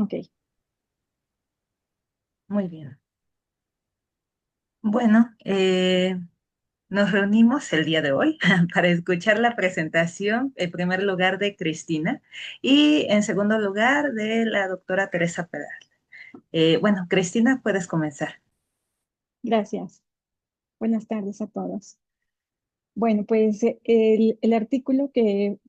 Ok, Muy bien. Bueno, nos reunimos el día de hoy para escuchar la presentación, en primer lugar, de Cristina y en segundo lugar de la doctora Teresa Pedal. Bueno, Cristina, puedes comenzar. gracias. Buenas tardes a todos. Bueno, pues el artículo que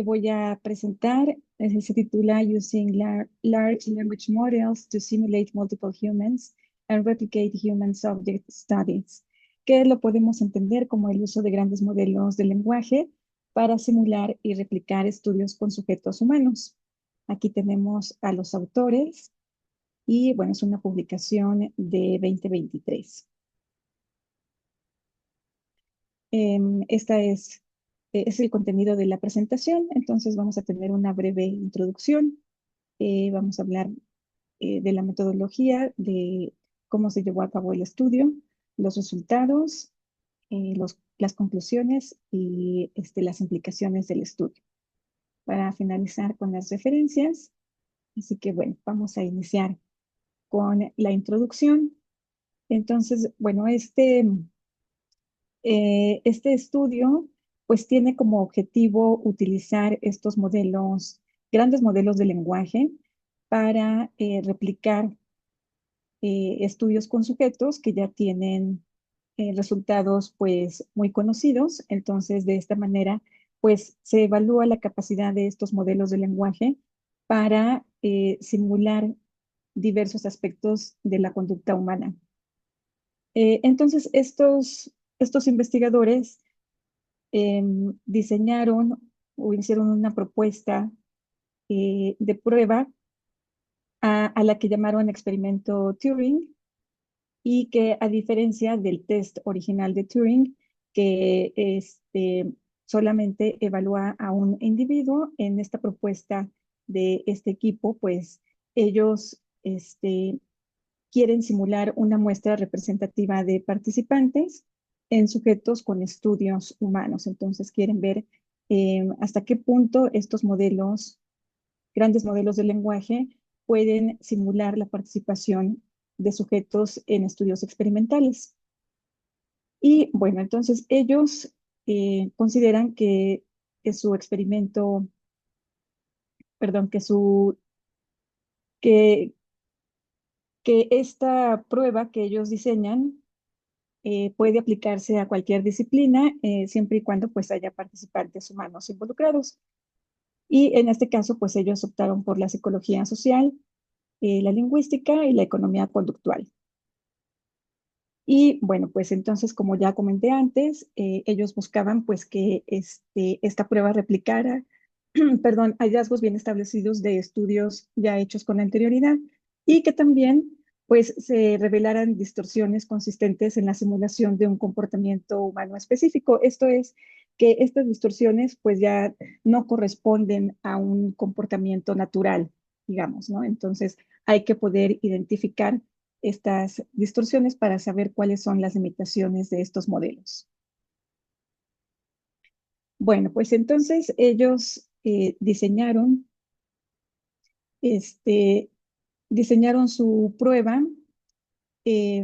voy a presentar se titula Using Large Language Models to Simulate Multiple Humans and Replicate Human Subject Studies, que lo podemos entender como el uso de grandes modelos de lenguaje para simular y replicar estudios con sujetos humanos. Aquí tenemos a los autores y bueno, es una publicación de 2023. Esta es el contenido de la presentación, entonces vamos a tener una breve introducción. Vamos a hablar de la metodología, de cómo se llevó a cabo el estudio, los resultados, las conclusiones y las implicaciones del estudio. Para finalizar con las referencias, así que bueno, vamos a iniciar con la introducción. Entonces, bueno, este estudio pues tiene como objetivo utilizar estos modelos, grandes modelos de lenguaje para replicar estudios con sujetos que ya tienen resultados pues muy conocidos. Entonces, de esta manera pues se evalúa la capacidad de estos modelos de lenguaje para simular diversos aspectos de la conducta humana. Entonces, estos investigadores diseñaron o hicieron una propuesta de prueba a la que llamaron experimento Turing y que a diferencia del test original de Turing, que solamente evalúa a un individuo, en esta propuesta de este equipo, pues ellos quieren simular una muestra representativa de participantes en sujetos con estudios humanos. Entonces quieren ver hasta qué punto estos modelos, grandes modelos de lenguaje, pueden simular la participación de sujetos en estudios experimentales. Y bueno, entonces ellos consideran que su experimento, perdón, que, que esta prueba que ellos diseñan puede aplicarse a cualquier disciplina, siempre y cuando pues haya participantes humanos involucrados. Y en este caso, pues ellos optaron por la psicología social, la lingüística y la economía conductual. Y bueno, pues entonces, como ya comenté antes, ellos buscaban pues que esta prueba replicara, perdón, hallazgos bien establecidos de estudios ya hechos con anterioridad y que también pues se revelaran distorsiones consistentes en la simulación de un comportamiento humano específico. Esto es que estas distorsiones pues ya no corresponden a un comportamiento natural, digamos, ¿no? Entonces hay que poder identificar estas distorsiones para saber cuáles son las limitaciones de estos modelos. Bueno, pues entonces ellos este, diseñaron su prueba eh,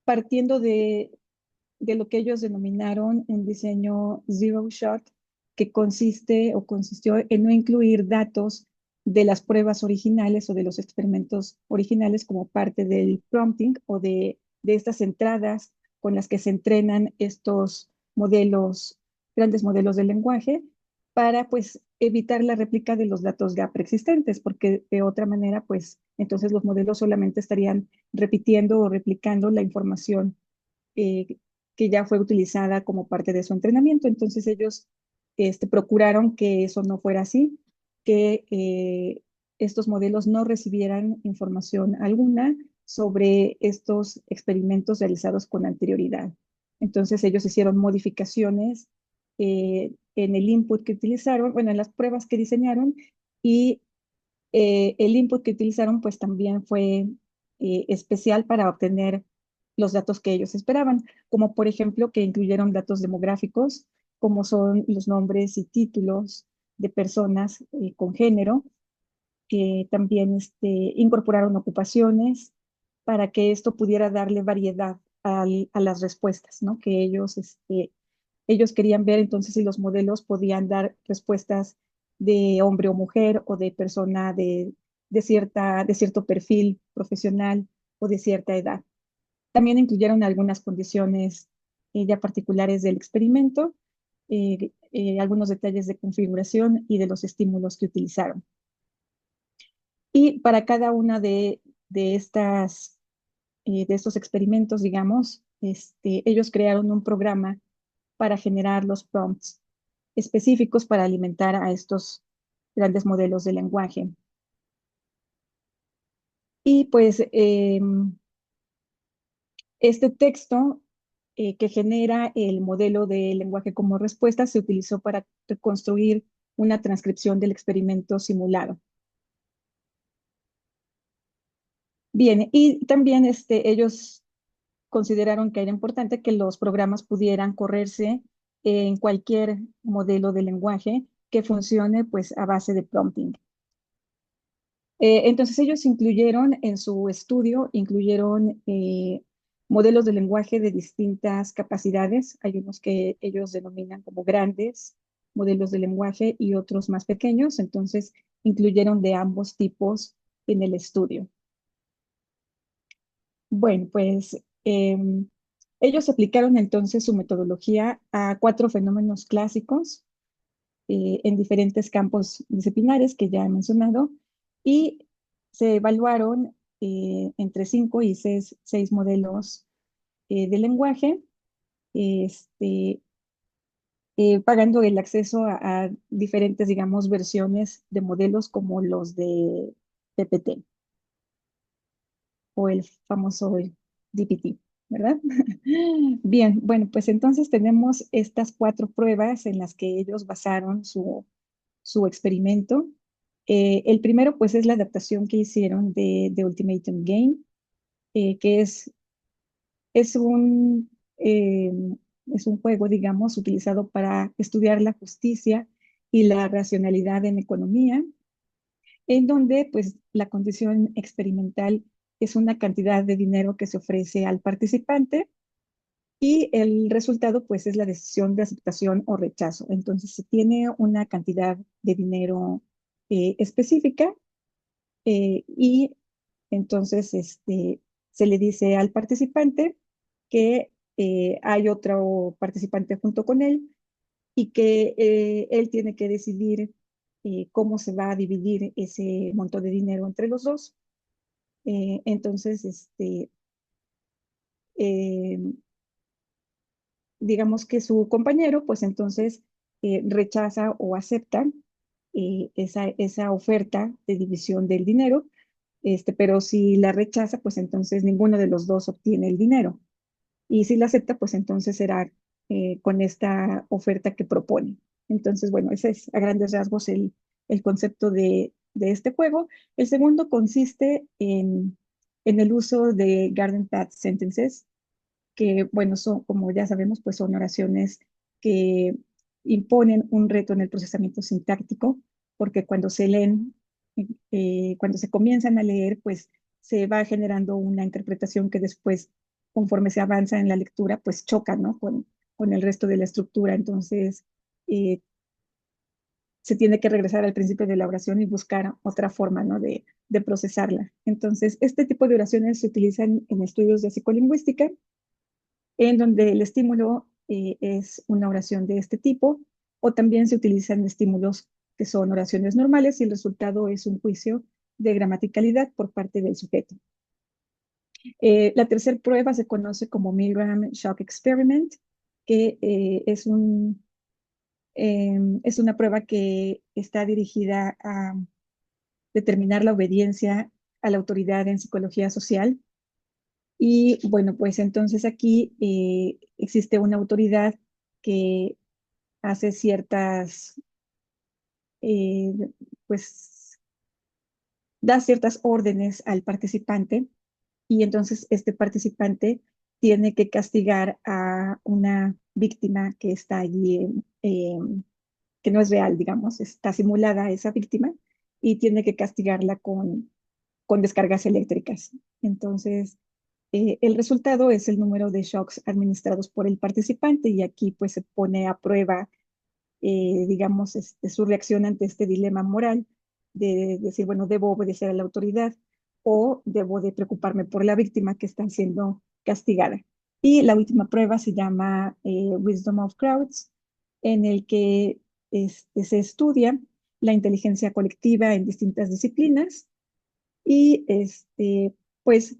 partiendo de lo que ellos denominaron en diseño Zero Shot, que consiste o consistió en no incluir datos de las pruebas originales o de los experimentos originales como parte del prompting o de estas entradas con las que se entrenan estos modelos, grandes modelos de lenguaje, para pues evitar la réplica de los datos ya preexistentes, porque de otra manera pues entonces los modelos solamente estarían repitiendo o replicando la información eh, que ya fue utilizada como parte de su entrenamiento. Entonces ellos procuraron que eso no fuera así, que estos modelos no recibieran información alguna sobre estos experimentos realizados con anterioridad. Entonces ellos hicieron modificaciones en el input que utilizaron, bueno, en las pruebas que diseñaron y el input que utilizaron pues también fue especial para obtener los datos que ellos esperaban, como por ejemplo que incluyeron datos demográficos, como son los nombres y títulos de personas con género, también incorporaron ocupaciones para que esto pudiera darle variedad a las respuestas, ¿no? Que ellos querían ver entonces si los modelos podían dar respuestas de hombre o mujer o de persona de cierto perfil profesional o de cierta edad. También incluyeron algunas condiciones ya particulares del experimento, algunos detalles de configuración y de los estímulos que utilizaron. Y para cada una de de estos experimentos, digamos, ellos crearon un programa para generar los prompts específicos para alimentar a estos grandes modelos de lenguaje. Y pues este texto que genera el modelo de lenguaje como respuesta se utilizó para construir una transcripción del experimento simulado. Bien, y también ellos consideraron que era importante que los programas pudieran correrse en cualquier modelo de lenguaje que funcione pues a base de prompting. Entonces ellos incluyeron en su estudio, incluyeron modelos de lenguaje de distintas capacidades. Hay unos que ellos denominan como grandes modelos de lenguaje y otros más pequeños. Entonces incluyeron de ambos tipos en el estudio. Bueno, pues ellos aplicaron entonces su metodología a cuatro fenómenos clásicos en diferentes campos disciplinares que ya he mencionado y se evaluaron entre 5 y 6 modelos de lenguaje, este, pagando el acceso a diferentes, digamos, versiones de modelos como los de PPT o el famoso DPT, ¿verdad? Bien, bueno, pues entonces tenemos estas cuatro pruebas en las que ellos basaron su experimento. El primero, pues, es la adaptación que hicieron de Ultimatum Game, que es eh, es un juego, digamos, utilizado para estudiar la justicia y la racionalidad en economía, en donde, pues, la condición experimental es una cantidad de dinero que se ofrece al participante y el resultado, pues, es la decisión de aceptación o rechazo. Entonces, se tiene una cantidad de dinero específica y entonces se le dice al participante que hay otro participante junto con él y que él tiene que decidir cómo se va a dividir ese monto de dinero entre los dos. Entonces, eh, digamos que su compañero, pues entonces rechaza o acepta esa oferta de división del dinero, pero si la rechaza, pues entonces ninguno de los dos obtiene el dinero. Y si la acepta, pues entonces será con esta oferta que propone. Entonces, bueno, ese es a grandes rasgos el concepto de este juego. El segundo consiste en el uso de Garden Path Sentences, que, bueno, son, como ya sabemos, pues son oraciones que imponen un reto en el procesamiento sintáctico, porque cuando se leen, cuando se comienzan a leer, pues se va generando una interpretación que después, conforme se avanza en la lectura, pues choca, ¿no? Con el resto de la estructura. Entonces, eh, se tiene que regresar al principio de la oración y buscar otra forma, ¿no? de procesarla. Entonces, este tipo de oraciones se utilizan en estudios de psicolingüística en donde el estímulo es una oración de este tipo, o también se utilizan estímulos que son oraciones normales y el resultado es un juicio de gramaticalidad por parte del sujeto. La tercera prueba se conoce como Milgram Shock Experiment, que es una prueba que está dirigida a determinar la obediencia a la autoridad en psicología social. Y bueno, pues entonces aquí existe una autoridad que hace eh, pues da ciertas órdenes al participante y entonces este participante tiene que castigar a una víctima que está allí, que no es real, digamos, está simulada esa víctima. y tiene que castigarla con descargas eléctricas. Entonces, el resultado es el número de shocks administrados por el participante y aquí pues se pone a prueba, digamos, su reacción ante este dilema moral de decir, bueno, debo obedecer a la autoridad o debo de preocuparme por la víctima que está siendo castigada. Y la última prueba se llama Wisdom of Crowds, en el que se estudia la inteligencia colectiva en distintas disciplinas y pues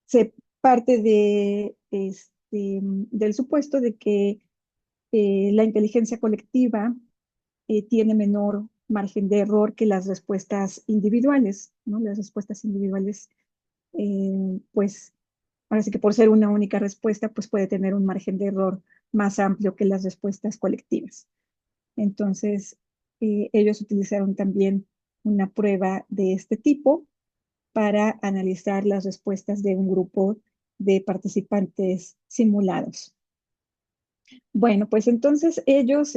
se parte del supuesto de que la inteligencia colectiva tiene menor margen de error que las respuestas individuales, ¿no? Las respuestas individuales, pues, ahora sí que por ser una única respuesta, pues puede tener un margen de error más amplio que las respuestas colectivas. Entonces, ellos utilizaron también una prueba de este tipo para analizar las respuestas de un grupo de participantes simulados. Bueno, pues entonces ellos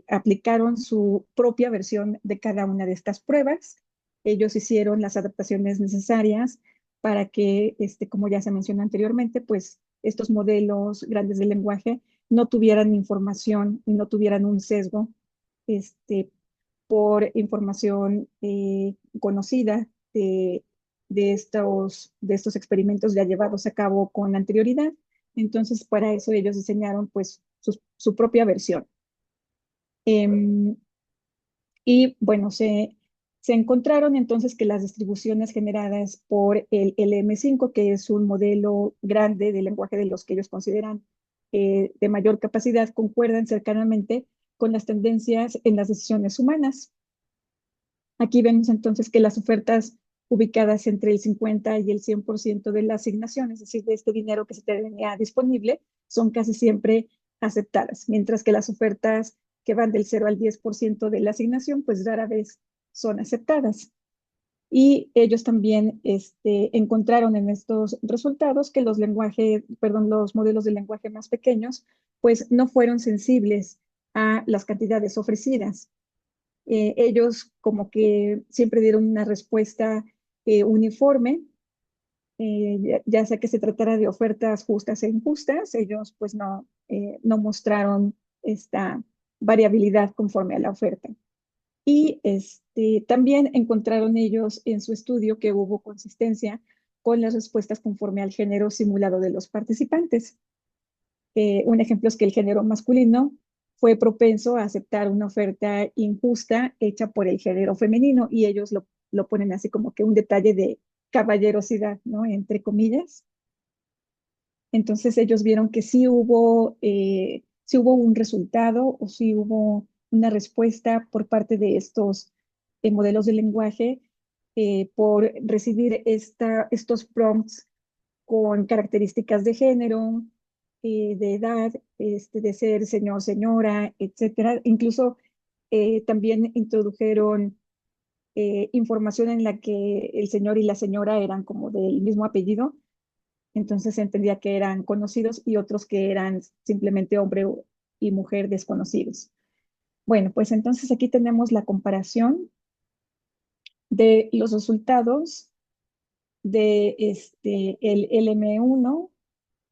aplicaron su propia versión de cada una de estas pruebas. Ellos hicieron las adaptaciones necesarias para que, como ya se mencionó anteriormente, pues estos modelos grandes de lenguaje no tuvieran información y no tuvieran un sesgo este, por información conocida de estos experimentos ya llevados a cabo con anterioridad. Entonces, para eso ellos diseñaron pues su propia versión. Em, y bueno, se encontraron entonces que las distribuciones generadas por el LM5, que es un modelo grande de lenguaje de los que ellos consideran de mayor capacidad, concuerdan cercanamente con las tendencias en las decisiones humanas. Aquí vemos entonces que las ofertas ubicadas entre el 50 y el 100% de la asignación, es decir, de este dinero que se tenía disponible, son casi siempre aceptadas, mientras que las ofertas que van del 0 al 10% de la asignación, pues rara vez son aceptadas. Y ellos también encontraron en estos resultados que los modelos de lenguaje más pequeños, pues no fueron sensibles a las cantidades ofrecidas. Ellos como que siempre dieron una respuesta uniforme, ya sea que se tratara de ofertas justas e injustas, ellos pues no mostraron esta variabilidad conforme a la oferta. Y también encontraron ellos en su estudio que hubo consistencia con las respuestas conforme al género simulado de los participantes. Un ejemplo es que el género masculino fue propenso a aceptar una oferta injusta hecha por el género femenino y ellos lo ponen así como que un detalle de caballerosidad, ¿no? Entre comillas. Entonces ellos vieron que sí hubo un resultado o sí hubo una respuesta por parte de estos modelos de lenguaje por recibir estos prompts con características de género, de edad, de ser señor, señora, etcétera. Incluso también introdujeron información en la que el señor y la señora eran como del mismo apellido, entonces se entendía que eran conocidos y otros que eran simplemente hombre y mujer desconocidos. Bueno, pues entonces aquí tenemos la comparación de los resultados de el LM1,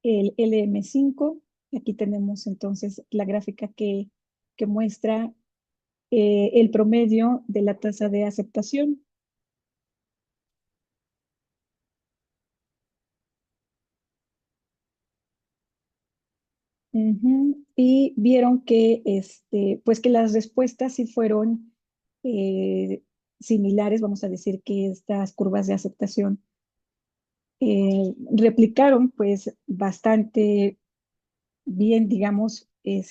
el LM5. Aquí tenemos entonces la gráfica que muestra el promedio de la tasa de aceptación. Y vieron que, pues que las respuestas sí fueron similares, vamos a decir que estas curvas de aceptación replicaron pues bastante bien, digamos, el,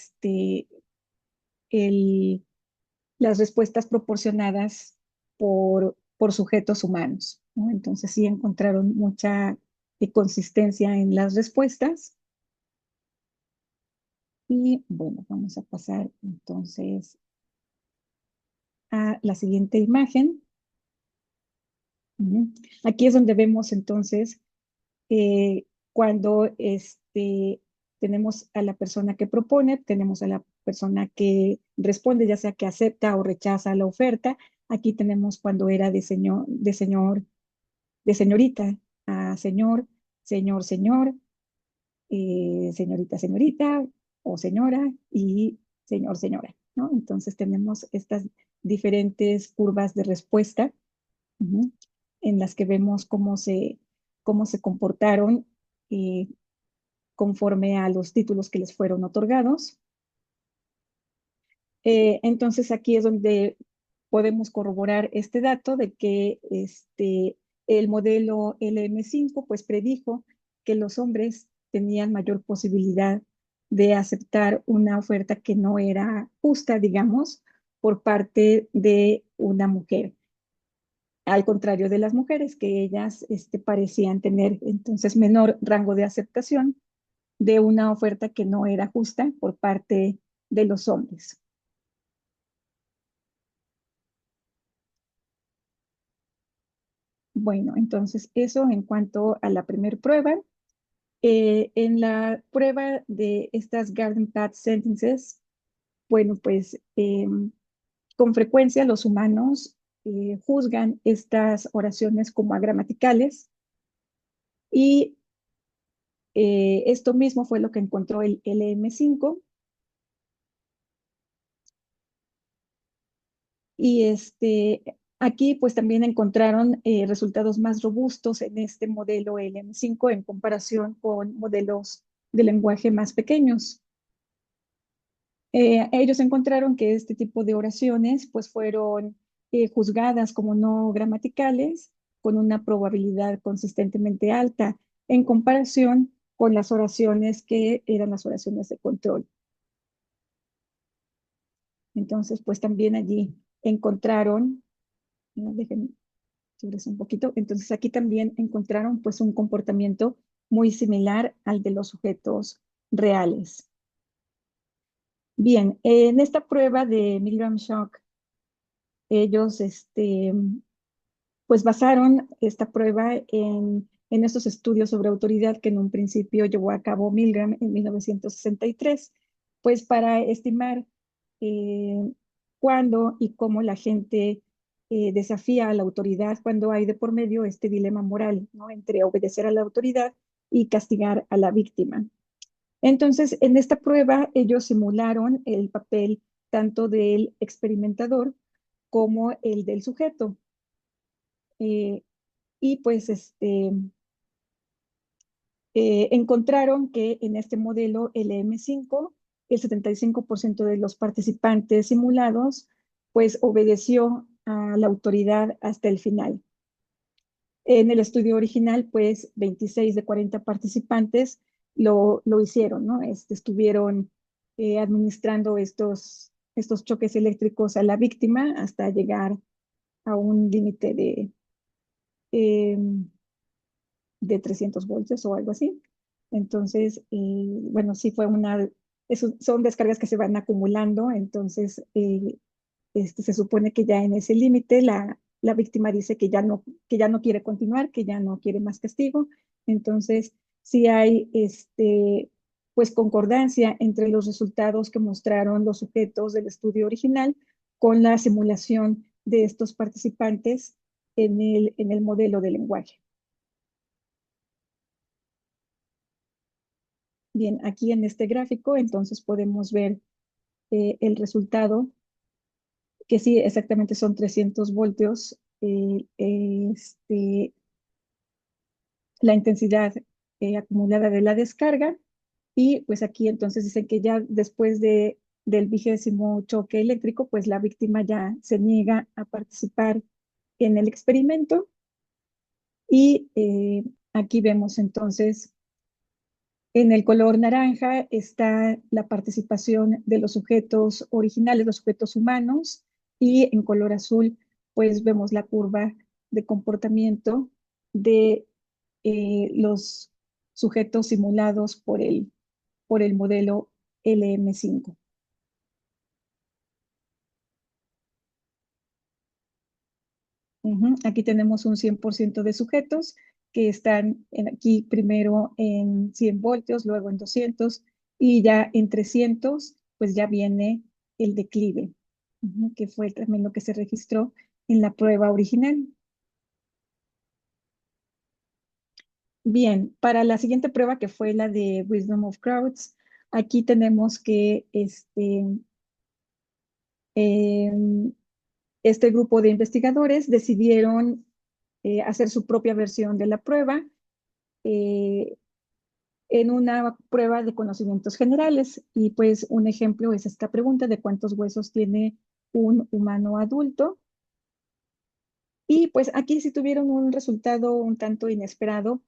las respuestas proporcionadas por sujetos humanos, ¿no? Entonces sí encontraron mucha consistencia en las respuestas. Y bueno, vamos a pasar entonces a la siguiente imagen. Ujú. Aquí es donde vemos entonces cuando tenemos a la persona que propone, tenemos a la persona que responde, ya sea que acepta o rechaza la oferta, Aquí tenemos cuando era de señorita a señor, señor, señor, señorita, señorita o señora y señor, señora, ¿no? Entonces tenemos estas diferentes curvas de respuesta, ujú, en las que vemos cómo se comportaron eh, conforme a los títulos que les fueron otorgados. Entonces aquí es donde podemos corroborar este dato de que el modelo LM5 pues predijo que los hombres tenían mayor posibilidad de aceptar una oferta que no era justa, digamos, por parte de una mujer. Al contrario de las mujeres, que ellas parecían tener entonces menor rango de aceptación de una oferta que no era justa por parte de los hombres. Bueno, entonces eso en cuanto a la primer prueba. En la prueba de estas Garden Path Sentences, bueno, pues con frecuencia los humanos juzgan estas oraciones como agramaticales y esto mismo fue lo que encontró el LM5 y aquí pues también encontraron resultados más robustos en este modelo LM5 en comparación con modelos de lenguaje más pequeños. Ellos encontraron que este tipo de oraciones pues fueron juzgadas como no gramaticales con una probabilidad consistentemente alta en comparación con las oraciones que eran las oraciones de control. Entonces, pues también allí encontraron, déjenme subir un poquito, entonces aquí también encontraron pues un comportamiento muy similar al de los sujetos reales. Bien, en esta prueba de Milgram-Schoch, ellos pues basaron esta prueba en estos estudios sobre autoridad que en un principio llevó a cabo Milgram en 1963, pues para estimar eh, cuándo y cómo la gente desafía a la autoridad cuando hay de por medio este dilema moral, ¿no? Entre obedecer a la autoridad y castigar a la víctima. Entonces, en esta prueba, ellos simularon el papel tanto del experimentador como el del sujeto. Eh, y pues encontraron que en este modelo LM5, el 75% de los participantes simulados pues obedeció a la autoridad hasta el final. En el estudio original, pues 26 de 40 participantes lo hicieron, ¿no? Estuvieron administrando estos choques eléctricos a la víctima hasta llegar a un límite eh, de 300 voltios o algo así. Entonces, bueno, sí fue son descargas que se van acumulando, entonces se supone que ya en ese límite la víctima dice que ya no quiere continuar, que ya no quiere más castigo. Entonces, sí hay pues concordancia entre los resultados que mostraron los sujetos del estudio original con la simulación de estos participantes en el modelo de lenguaje. Bien, aquí en este gráfico entonces podemos ver el resultado, que sí, exactamente son 300 voltios, la intensidad acumulada de la descarga, y pues aquí entonces dicen que ya después del 20º choque eléctrico, pues la víctima ya se niega a participar en el experimento, y aquí vemos entonces en el color naranja está la participación de los sujetos originales, los sujetos humanos, y en color azul, pues vemos la curva de comportamiento de los sujetos simulados por el modelo LM5. Aquí tenemos un 100% de sujetos que están aquí primero en 100 voltios, luego en 200 y ya en 300, pues ya viene el declive, que fue también lo que se registró en la prueba original. Bien, para la siguiente prueba, que fue la de Wisdom of Crowds, aquí tenemos que em, este grupo de investigadores decidieron hacer su propia versión de la prueba eh, en una prueba de conocimientos generales. Y pues un ejemplo es esta pregunta de cuántos huesos tiene un humano adulto. Y pues aquí sí tuvieron un resultado un tanto inesperado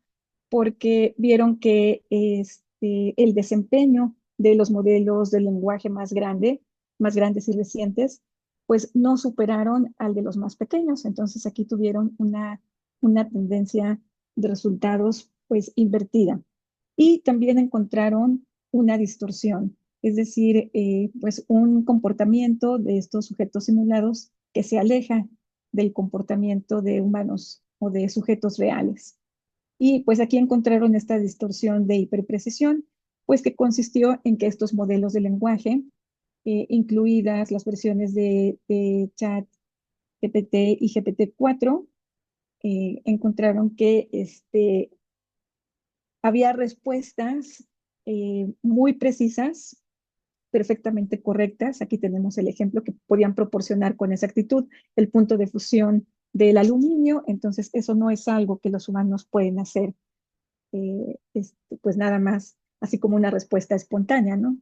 porque vieron que el desempeño de los modelos de lenguaje más grandes y recientes, pues no superaron al de los más pequeños. Entonces aquí tuvieron una tendencia de resultados pues invertida. Y también encontraron una distorsión, es decir, pues un comportamiento de estos sujetos simulados que se aleja del comportamiento de humanos o de sujetos reales. Y pues aquí encontraron esta distorsión de hiperprecisión, pues que consistió en que estos modelos de lenguaje, incluidas las versiones de Chat GPT y GPT-4, encontraron que había respuestas muy precisas, perfectamente correctas. Aquí tenemos el ejemplo que podían proporcionar con exactitud el punto de fusión del aluminio. Entonces, eso no es algo que los humanos pueden hacer, pues nada más, así como una respuesta espontánea, ¿no?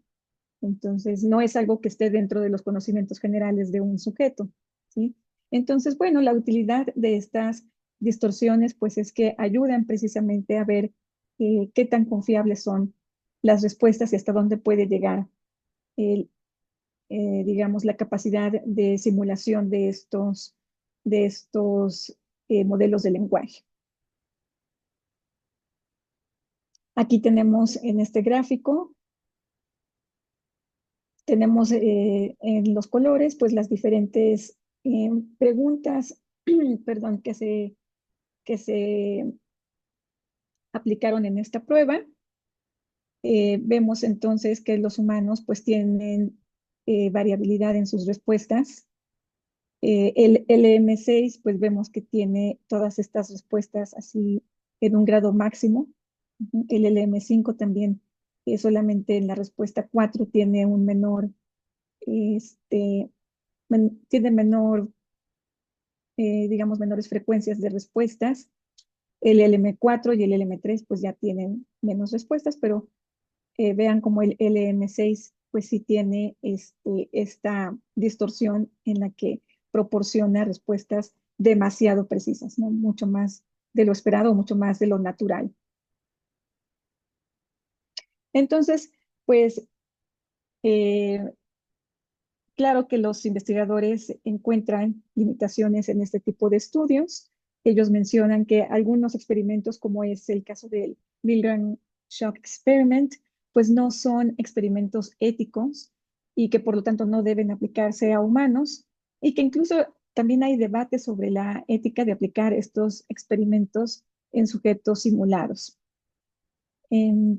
Entonces, no es algo que esté dentro de los conocimientos generales de un sujeto, ¿sí? Entonces, bueno, la utilidad de estas distorsiones, pues es que ayudan precisamente a ver qué tan confiables son las respuestas y hasta dónde puede llegar, el, digamos, la capacidad de simulación de estos modelos de lenguaje. Aquí tenemos en este gráfico tenemos en los colores, pues las diferentes preguntas, perdón, que se aplicaron en esta prueba. Vemos entonces que los humanos pues tienen variabilidad en sus respuestas. El LM6 pues vemos que tiene todas estas respuestas así en un grado máximo. El LM5 también solamente en la respuesta 4 tiene un menor este, tiene digamos, menores frecuencias de respuestas. El LM4 y el LM3 pues ya tienen menos respuestas, pero vean como el LM6 pues sí tiene esta distorsión en la que proporciona respuestas demasiado precisas, ¿no? Mucho más de lo esperado, mucho más de lo natural. Entonces, pues eh, claro que los investigadores encuentran limitaciones en este tipo de estudios. Ellos mencionan que algunos experimentos, como es el caso del Milgram Shock Experiment, pues no son experimentos éticos y que por lo tanto no deben aplicarse a humanos y que incluso también hay debate sobre la ética de aplicar estos experimentos en sujetos simulados.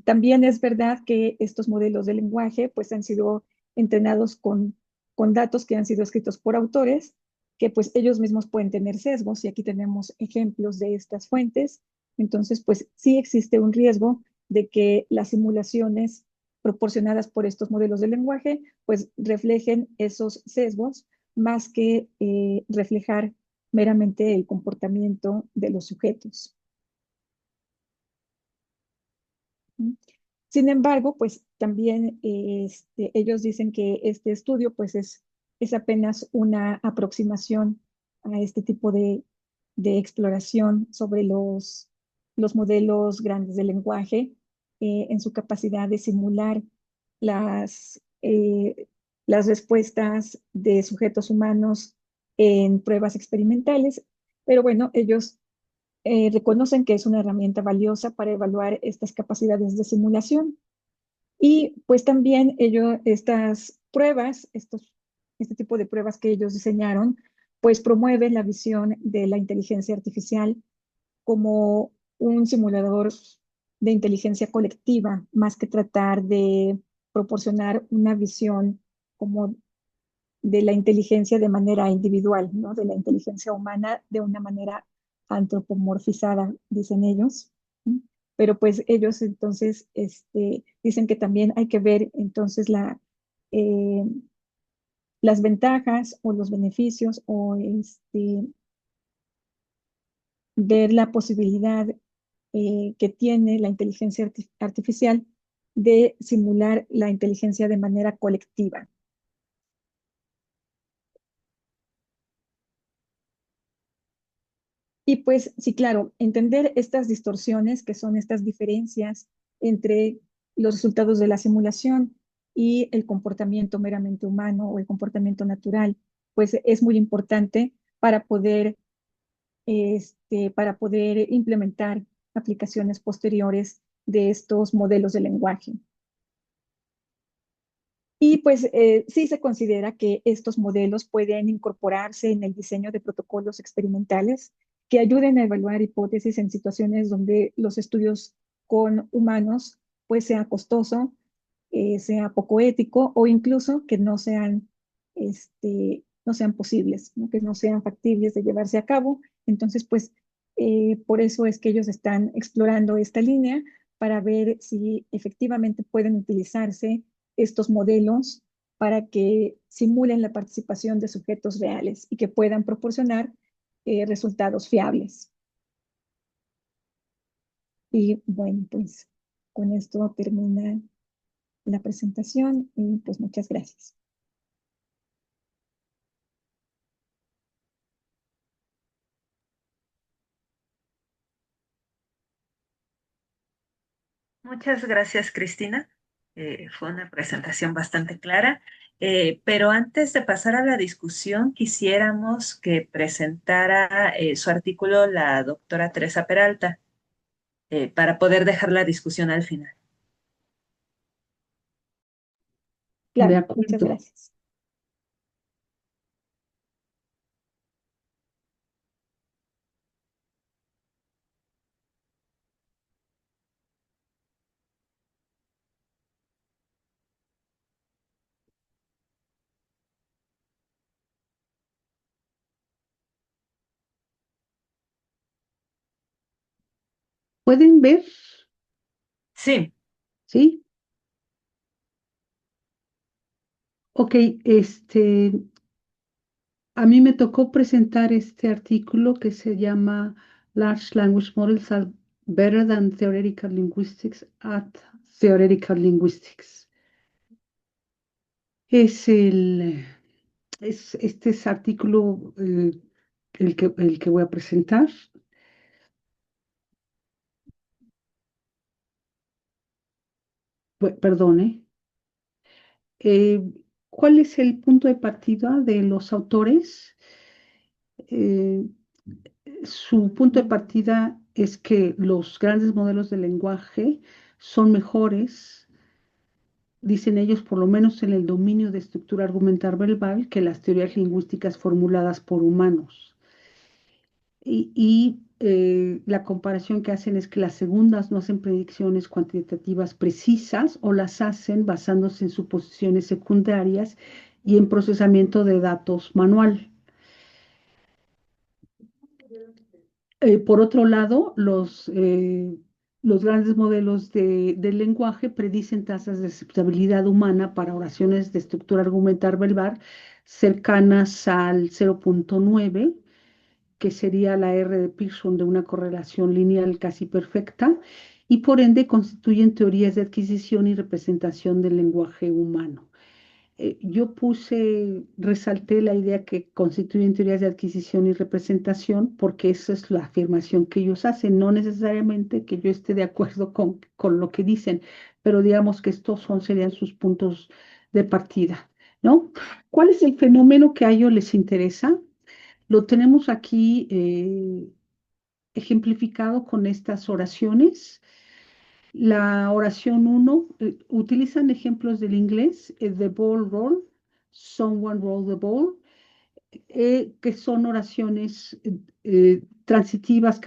También es verdad que estos modelos de lenguaje pues han sido entrenados con datos que han sido escritos por autores que pues ellos mismos pueden tener sesgos y aquí tenemos ejemplos de estas fuentes. Entonces pues sí existe un riesgo de que las simulaciones proporcionadas por estos modelos de lenguaje pues reflejen esos sesgos más que reflejar meramente el comportamiento de los sujetos. Sin embargo, pues también ellos dicen que este estudio pues es apenas una aproximación a este tipo de exploración sobre los modelos grandes de lenguaje en su capacidad de simular las, eh, las respuestas de sujetos humanos en pruebas experimentales. Pero bueno, ellos reconocen que es una herramienta valiosa para evaluar estas capacidades de simulación. Y pues también estas pruebas, este tipo de pruebas que ellos diseñaron, pues promueven la visión de la inteligencia artificial como un simulador de inteligencia colectiva, más que tratar de proporcionar una visión como de la inteligencia de manera individual, ¿no? De la inteligencia humana de una manera antropomorfizada, dicen ellos. ¿No? Pero pues ellos entonces dicen que también hay que ver entonces eh, las ventajas o los beneficios o ver la posibilidad que tiene la inteligencia artificial de simular la inteligencia de manera colectiva. Y pues sí, claro, entender estas distorsiones, que son estas diferencias entre los resultados de la simulación y el comportamiento meramente humano o el comportamiento natural, pues es muy importante para poder implementar aplicaciones posteriores de estos modelos de lenguaje. Y pues sí se considera que estos modelos pueden incorporarse en el diseño de protocolos experimentales que ayuden a evaluar hipótesis en situaciones donde los estudios con humanos pues sea costoso, sea poco ético o incluso que no sean posibles, ¿no? Que no sean factibles de llevarse a cabo. Entonces, pues por eso es que ellos están explorando esta línea para ver si efectivamente pueden utilizarse estos modelos para que simulen la participación de sujetos reales y que puedan proporcionar resultados fiables. Y bueno, pues con esto termina la presentación y pues muchas gracias. Muchas gracias, Cristina. Fue una presentación bastante clara. Pero antes de pasar a la discusión, quisiéramos que presentara su artículo la doctora Teresa Peralta, para poder dejar la discusión al final. De Claro, muchas acuerdo. gracias. ¿Pueden ver? Sí, ¿Sí? Ok, a mí me tocó presentar este artículo que se llama Large Language Models are Better than Theoretical Linguistics at Theoretical Linguistics. Es este es artículo el que voy a presentar. Perdone. Eh, ¿Cuál es el punto de partida de los autores? Eh, Su punto de partida es que los grandes modelos de lenguaje son mejores, dicen ellos, por lo menos en el dominio de estructura argumental verbal, que las teorías lingüísticas formuladas por humanos. La comparación que hacen es que las segundas no hacen predicciones cuantitativas precisas o las hacen basándose en suposiciones secundarias y en procesamiento de datos manual. Por otro lado, los grandes modelos del lenguaje predicen tasas de aceptabilidad humana para oraciones de estructura argumental verbal cercanas al 0,9, que sería la R de Pearson de una correlación lineal casi perfecta, y por ende constituyen teorías de adquisición y representación del lenguaje humano. Yo resalté la idea que constituyen teorías de adquisición y representación porque esa es la afirmación que ellos hacen, no necesariamente que yo esté de acuerdo con lo que dicen, pero digamos que serían sus puntos de partida, ¿no? ¿Cuál es el fenómeno que a ellos les interesa? Lo tenemos aquí ejemplificado con estas oraciones. La oración uno utilizan ejemplos del inglés, the ball roll, someone roll the ball, que son oraciones transitivas,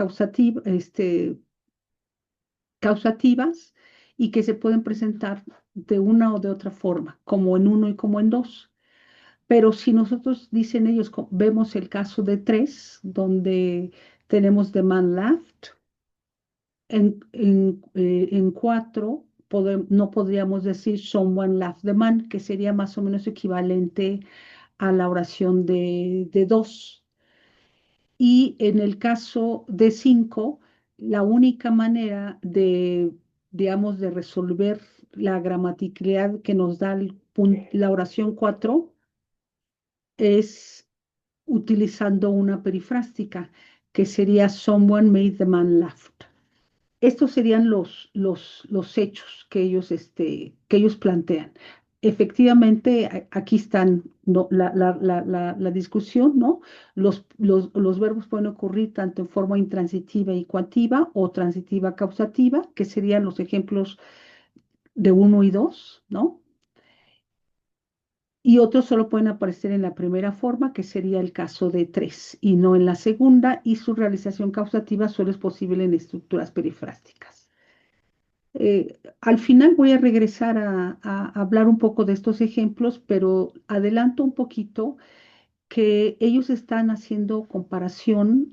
causativas y que se pueden presentar de una o de otra forma, como en uno y como en dos. Pero si nosotros, dicen ellos, vemos el caso de 3, donde tenemos the man left, en 4 no podríamos decir someone left the man, que sería más o menos equivalente a la oración de 2. Y en el caso de 5, la única manera de, digamos, de resolver la gramaticalidad que nos da la oración 4 es utilizando una perifrástica, que sería someone made the man laugh. Estos serían los hechos que ellos plantean. Efectivamente, aquí están, ¿no?, la discusión, ¿no? Los verbos pueden ocurrir tanto en forma intransitiva y coactiva o transitiva causativa, que serían los ejemplos de 1 y 2, ¿no? Y otros solo pueden aparecer en la primera forma, que sería el caso de 3, y no en la segunda, y su realización causativa solo es posible en estructuras perifrásticas. Al final voy a regresar a hablar un poco de estos ejemplos, pero adelanto un poquito que ellos están haciendo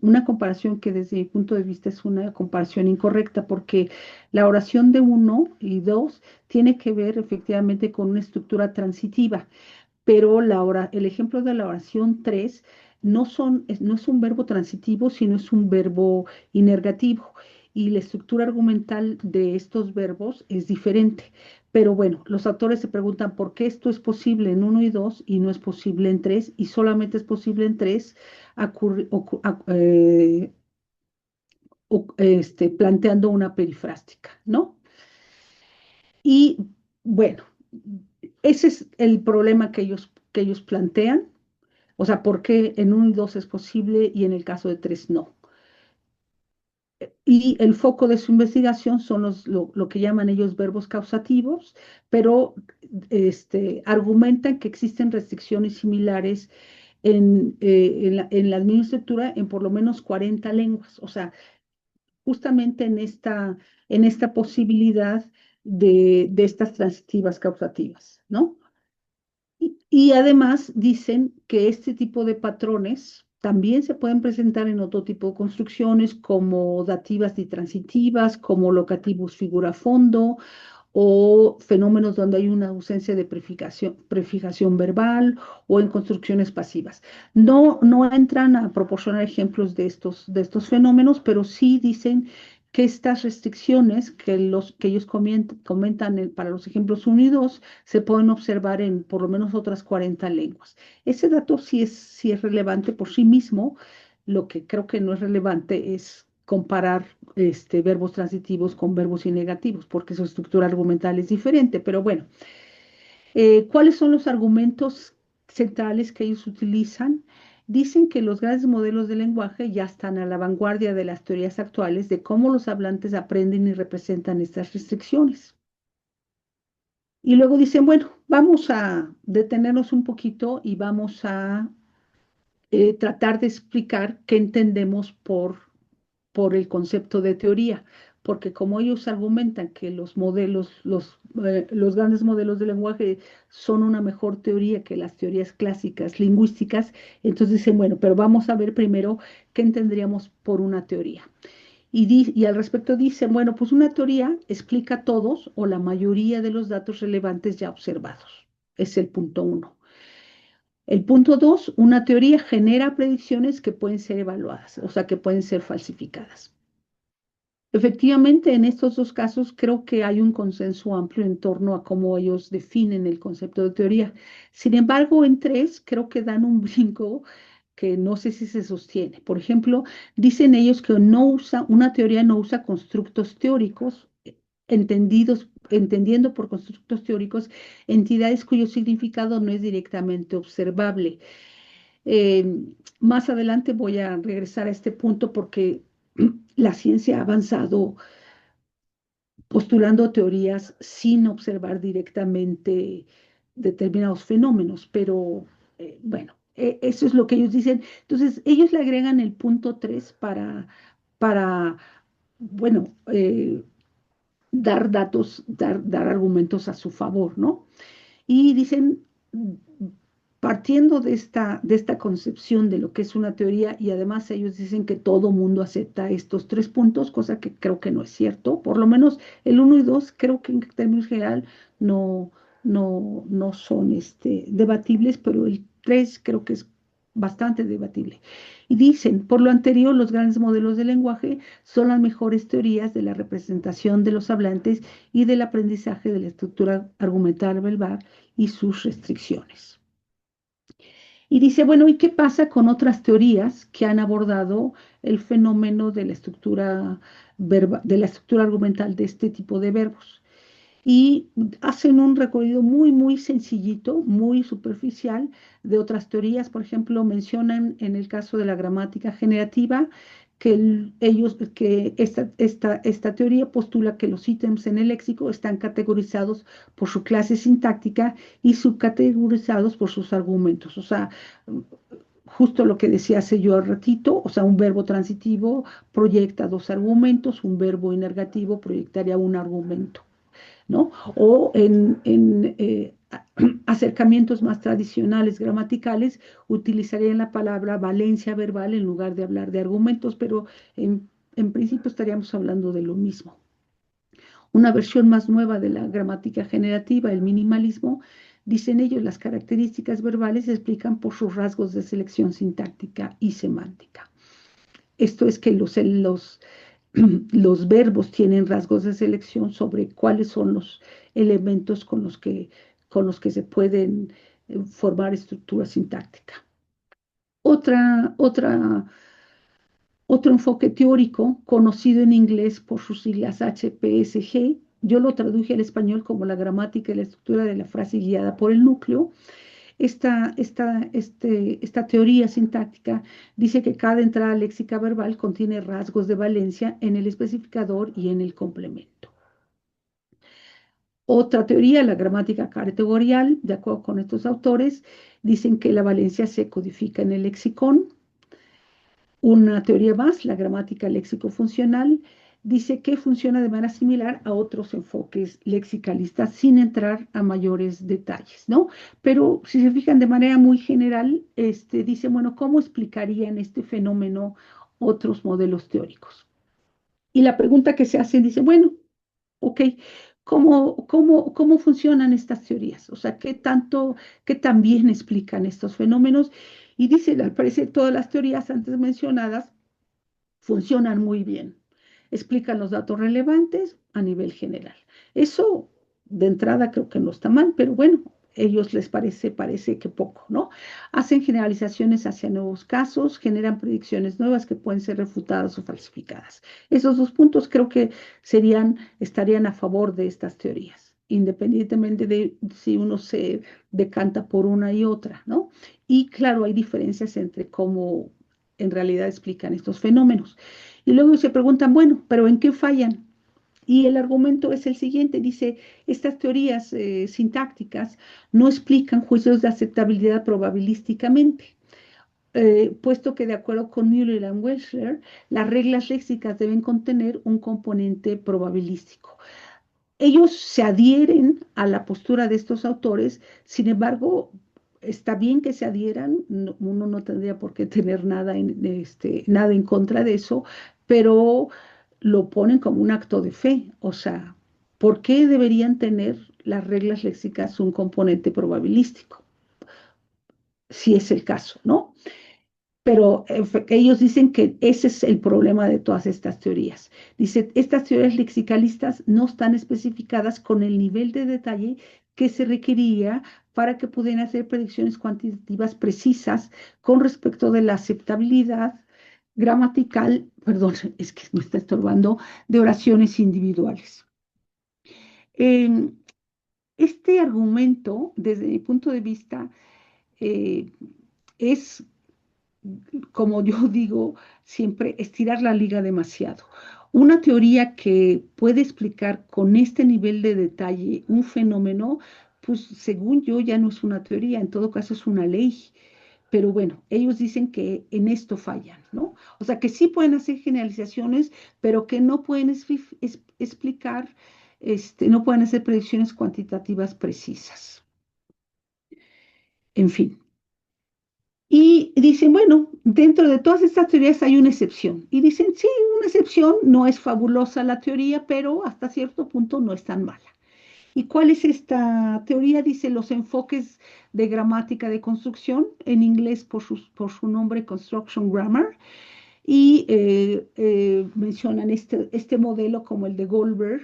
una comparación que desde mi punto de vista es una comparación incorrecta, porque la oración de 1 y 2 tiene que ver efectivamente con una estructura transitiva, pero el ejemplo de la oración 3 no es un verbo transitivo, sino es un verbo inergativo. Y la estructura argumental de estos verbos es diferente. Pero bueno, los autores se preguntan por qué esto es posible en 1 y 2 y no es posible en 3, y solamente es posible en 3 planteando una perifrástica, ¿no? Y bueno, ese es el problema que ellos plantean. O sea, ¿por qué en 1 y 2 es posible y en el caso de 3 no? Y el foco de su investigación son lo que llaman ellos verbos causativos, pero argumentan que existen restricciones similares en la misma estructura en por lo menos 40 lenguas. O sea, justamente en esta posibilidad de estas transitivas causativas, ¿no? Y además dicen que este tipo de patrones también se pueden presentar en otro tipo de construcciones como dativas y transitivas, como locativus figura fondo, o fenómenos donde hay una ausencia de prefijación verbal o en construcciones pasivas. No entran a proporcionar ejemplos de estos fenómenos, pero sí dicen que estas restricciones que ellos comentan para los ejemplos 1 y 2 se pueden observar en por lo menos otras 40 lenguas. Ese dato sí es relevante por sí mismo. Lo que creo que no es relevante es comparar verbos transitivos con verbos negativos, porque su estructura argumental es diferente. Pero bueno, ¿cuáles son los argumentos centrales que ellos utilizan? Dicen que los grandes modelos de lenguaje ya están a la vanguardia de las teorías actuales de cómo los hablantes aprenden y representan estas restricciones. Y luego dicen, bueno, vamos a detenernos un poquito y vamos a tratar de explicar qué entendemos por el concepto de teoría, porque como ellos argumentan que los modelos, los grandes modelos de lenguaje son una mejor teoría que las teorías clásicas lingüísticas, entonces dicen, bueno, pero vamos a ver primero qué entenderíamos por una teoría. Y al respecto dicen, bueno, pues una teoría explica todos o la mayoría de los datos relevantes ya observados. Es el punto 1. El punto 2, una teoría genera predicciones que pueden ser evaluadas, o sea, que pueden ser falsificadas. Efectivamente, en estos dos casos creo que hay un consenso amplio en torno a cómo ellos definen el concepto de teoría. Sin embargo, en 3 creo que dan un brinco que no sé si se sostiene. Por ejemplo, dicen ellos que una teoría no usa constructos teóricos, entendiendo por constructos teóricos entidades cuyo significado no es directamente observable. Eh, Más adelante voy a regresar a este punto porque la ciencia ha avanzado postulando teorías sin observar directamente determinados fenómenos, pero bueno, eso es lo que ellos dicen. Entonces, ellos le agregan el punto 3 para bueno, dar datos, dar argumentos a su favor, ¿no? Y dicen, partiendo de esta concepción de lo que es una teoría, y además ellos dicen que todo mundo acepta estos 3 puntos, cosa que creo que no es cierto, por lo menos el 1 y 2 creo que en términos general no, no son debatibles, pero el 3 creo que es bastante debatible. Y dicen, por lo anterior, los grandes modelos de lenguaje son las mejores teorías de la representación de los hablantes y del aprendizaje de la estructura argumental verbal y sus restricciones. Y dice, bueno, ¿y qué pasa con otras teorías que han abordado el fenómeno de la estructura de la estructura argumental de este tipo de verbos? Y hacen un recorrido muy, muy sencillito, muy superficial de otras teorías. Por ejemplo, mencionan en el caso de la gramática generativa que esta teoría postula que los ítems en el léxico están categorizados por su clase sintáctica y subcategorizados por sus argumentos. O sea, justo lo que decía hace yo al ratito, o sea, un verbo transitivo proyecta 2 argumentos, un verbo inergativo proyectaría un argumento, ¿no? O en acercamientos más tradicionales gramaticales utilizarían la palabra valencia verbal en lugar de hablar de argumentos, pero en principio estaríamos hablando de lo mismo. Una versión más nueva de la gramática generativa, el minimalismo, dicen ellos, las características verbales se explican por sus rasgos de selección sintáctica y semántica. Esto es que los verbos tienen rasgos de selección sobre cuáles son los elementos con los que se pueden formar estructura sintáctica. Otro enfoque teórico, conocido en inglés por sus siglas HPSG, yo lo traduje al español como la gramática y la estructura de la frase guiada por el núcleo. Esta teoría sintáctica dice que cada entrada léxica verbal contiene rasgos de valencia en el especificador y en el complemento. Otra teoría, la gramática categorial, de acuerdo con estos autores, dicen que la valencia se codifica en el lexicón. Una teoría más, la gramática léxico-funcional, dice que funciona de manera similar a otros enfoques lexicalistas sin entrar a mayores detalles, ¿no? Pero si se fijan de manera muy general, dice, bueno, ¿cómo explicarían este fenómeno otros modelos teóricos? Y la pregunta que se hace dice, bueno, ok, ¿cómo funcionan estas teorías? O sea, qué tan bien explican estos fenómenos? Y dice, al parecer, todas las teorías antes mencionadas funcionan muy bien. Explican los datos relevantes a nivel general. Eso de entrada creo que no está mal, pero bueno, ellos les parece que poco, ¿no? Hacen generalizaciones hacia nuevos casos, generan predicciones nuevas que pueden ser refutadas o falsificadas. Esos 2 puntos creo que estarían a favor de estas teorías, independientemente de si uno se decanta por una y otra, ¿no? Y claro, hay diferencias entre cómo en realidad explican estos fenómenos. Y luego se preguntan, bueno, ¿pero en qué fallan? Y el argumento es el siguiente, dice, estas teorías sintácticas no explican juicios de aceptabilidad probabilísticamente, puesto que de acuerdo con Müller y Wechsler, las reglas léxicas deben contener un componente probabilístico. Ellos se adhieren a la postura de estos autores, sin embargo, está bien que se adhieran, uno no tendría por qué tener nada en contra de eso, pero lo ponen como un acto de fe. O sea, ¿por qué deberían tener las reglas léxicas un componente probabilístico? Si es el caso, ¿no? Pero ellos dicen que ese es el problema de todas estas teorías. Dice, estas teorías lexicalistas no están especificadas con el nivel de detalle que se requería para que pudieran hacer predicciones cuantitativas precisas con respecto de la aceptabilidad gramatical, perdón, es que me está estorbando, de oraciones individuales. Este argumento, desde mi punto de vista, es, como yo digo siempre, estirar la liga demasiado. Una teoría que puede explicar con este nivel de detalle un fenómeno, pues según yo ya no es una teoría, en todo caso es una ley. Pero bueno, ellos dicen que en esto fallan, ¿no? O sea, que sí pueden hacer generalizaciones, pero que no pueden explicar, no pueden hacer predicciones cuantitativas precisas. En fin, Y dicen, bueno, dentro de todas estas teorías hay una excepción. Y dicen, sí, una excepción, no es fabulosa la teoría, pero hasta cierto punto no es tan mala. ¿Y cuál es esta teoría? Dice los enfoques de gramática de construcción, en inglés por su nombre, Construction Grammar, y mencionan este modelo como el de Goldberg.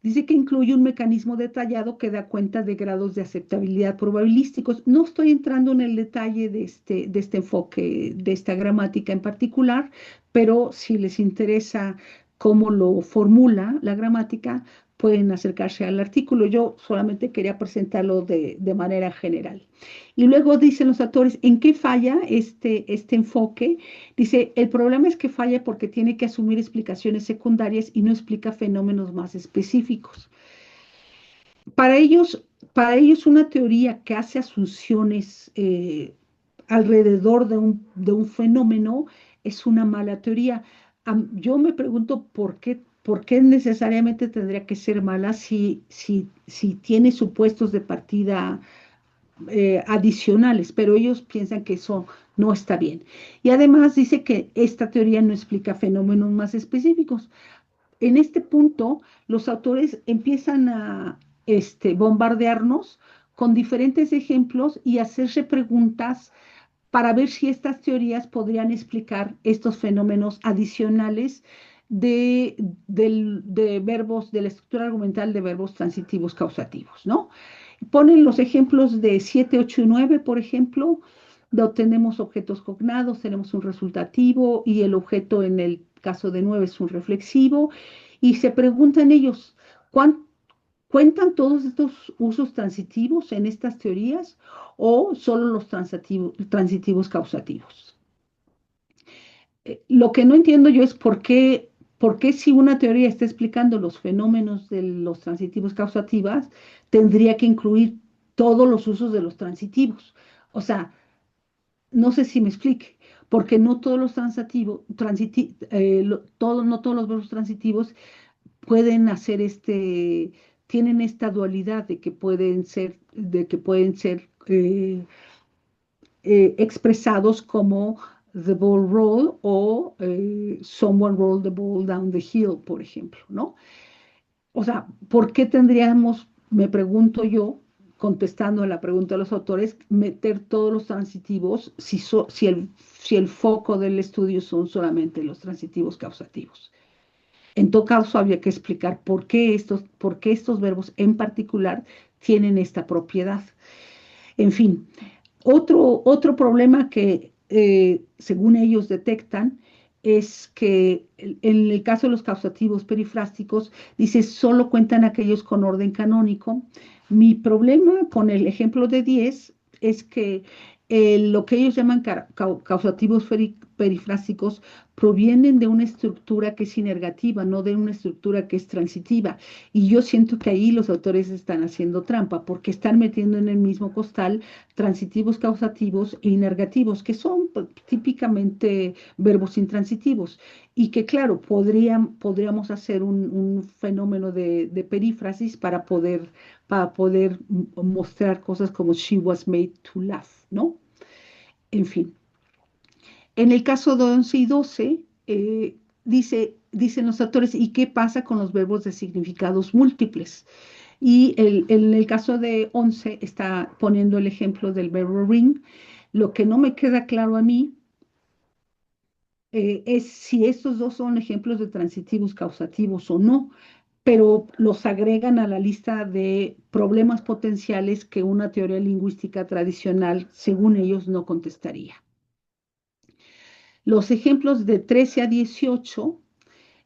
Dice que incluye un mecanismo detallado que da cuenta de grados de aceptabilidad probabilísticos. No estoy entrando en el detalle de este enfoque, de esta gramática en particular, pero si les interesa cómo lo formula la gramática, pueden acercarse al artículo. Yo solamente quería presentarlo de manera general. Y luego dicen los autores, ¿en qué falla este enfoque? Dice, el problema es que falla porque tiene que asumir explicaciones secundarias y no explica fenómenos más específicos. Para ellos, para ellos una teoría que hace asunciones alrededor de un fenómeno es una mala teoría. Yo me pregunto por qué necesariamente tendría que ser mala si tiene supuestos de partida adicionales, pero ellos piensan que eso no está bien. Y además dice que esta teoría no explica fenómenos más específicos. En este punto, los autores empiezan a bombardearnos con diferentes ejemplos y hacerse preguntas para ver si estas teorías podrían explicar estos fenómenos adicionales de, de verbos, de la estructura argumental de verbos transitivos causativos, ¿no? Ponen los ejemplos de 7, 8 y 9, por ejemplo, donde tenemos objetos cognados, tenemos un resultativo y el objeto en el caso de 9 es un reflexivo, y se preguntan ellos, ¿cuentan todos estos usos transitivos en estas teorías o solo los transitivos causativos? Lo que no entiendo yo es por qué si una teoría está explicando los fenómenos de los transitivos causativas, tendría que incluir todos los usos de los transitivos. O sea, no sé si me explique, porque no todos los no todos los verbos transitivos pueden hacer tienen esta dualidad de que pueden ser expresados como the ball roll o someone rolled the ball down the hill, por ejemplo, ¿no? O sea, ¿por qué tendríamos, me pregunto yo, contestando a la pregunta de los autores, meter todos los transitivos si el foco del estudio son solamente los transitivos causativos? En todo caso, habría que explicar por qué estos verbos en particular tienen esta propiedad. En fin, otro problema que, según ellos detectan, es que en el caso de los causativos perifrásticos, dice, solo cuentan aquellos con orden canónico. Mi problema con el ejemplo de 10 es que lo que ellos llaman causativos perifrásticos provienen de una estructura que es inergativa, no de una estructura que es transitiva. Y yo siento que ahí los autores están haciendo trampa, porque están metiendo en el mismo costal transitivos causativos e inergativos, que son pues, típicamente verbos intransitivos, y que claro, podríamos hacer un fenómeno de perífrasis para poder mostrar cosas como she was made to laugh, ¿no? En fin. En el caso de 11 y 12, dicen los autores, ¿y qué pasa con los verbos de significados múltiples? Y en el caso de 11 está poniendo el ejemplo del verbo ring. Lo que no me queda claro a mí es si estos dos son ejemplos de transitivos causativos o no, pero los agregan a la lista de problemas potenciales que una teoría lingüística tradicional, según ellos, no contestaría. Los ejemplos de 13 a 18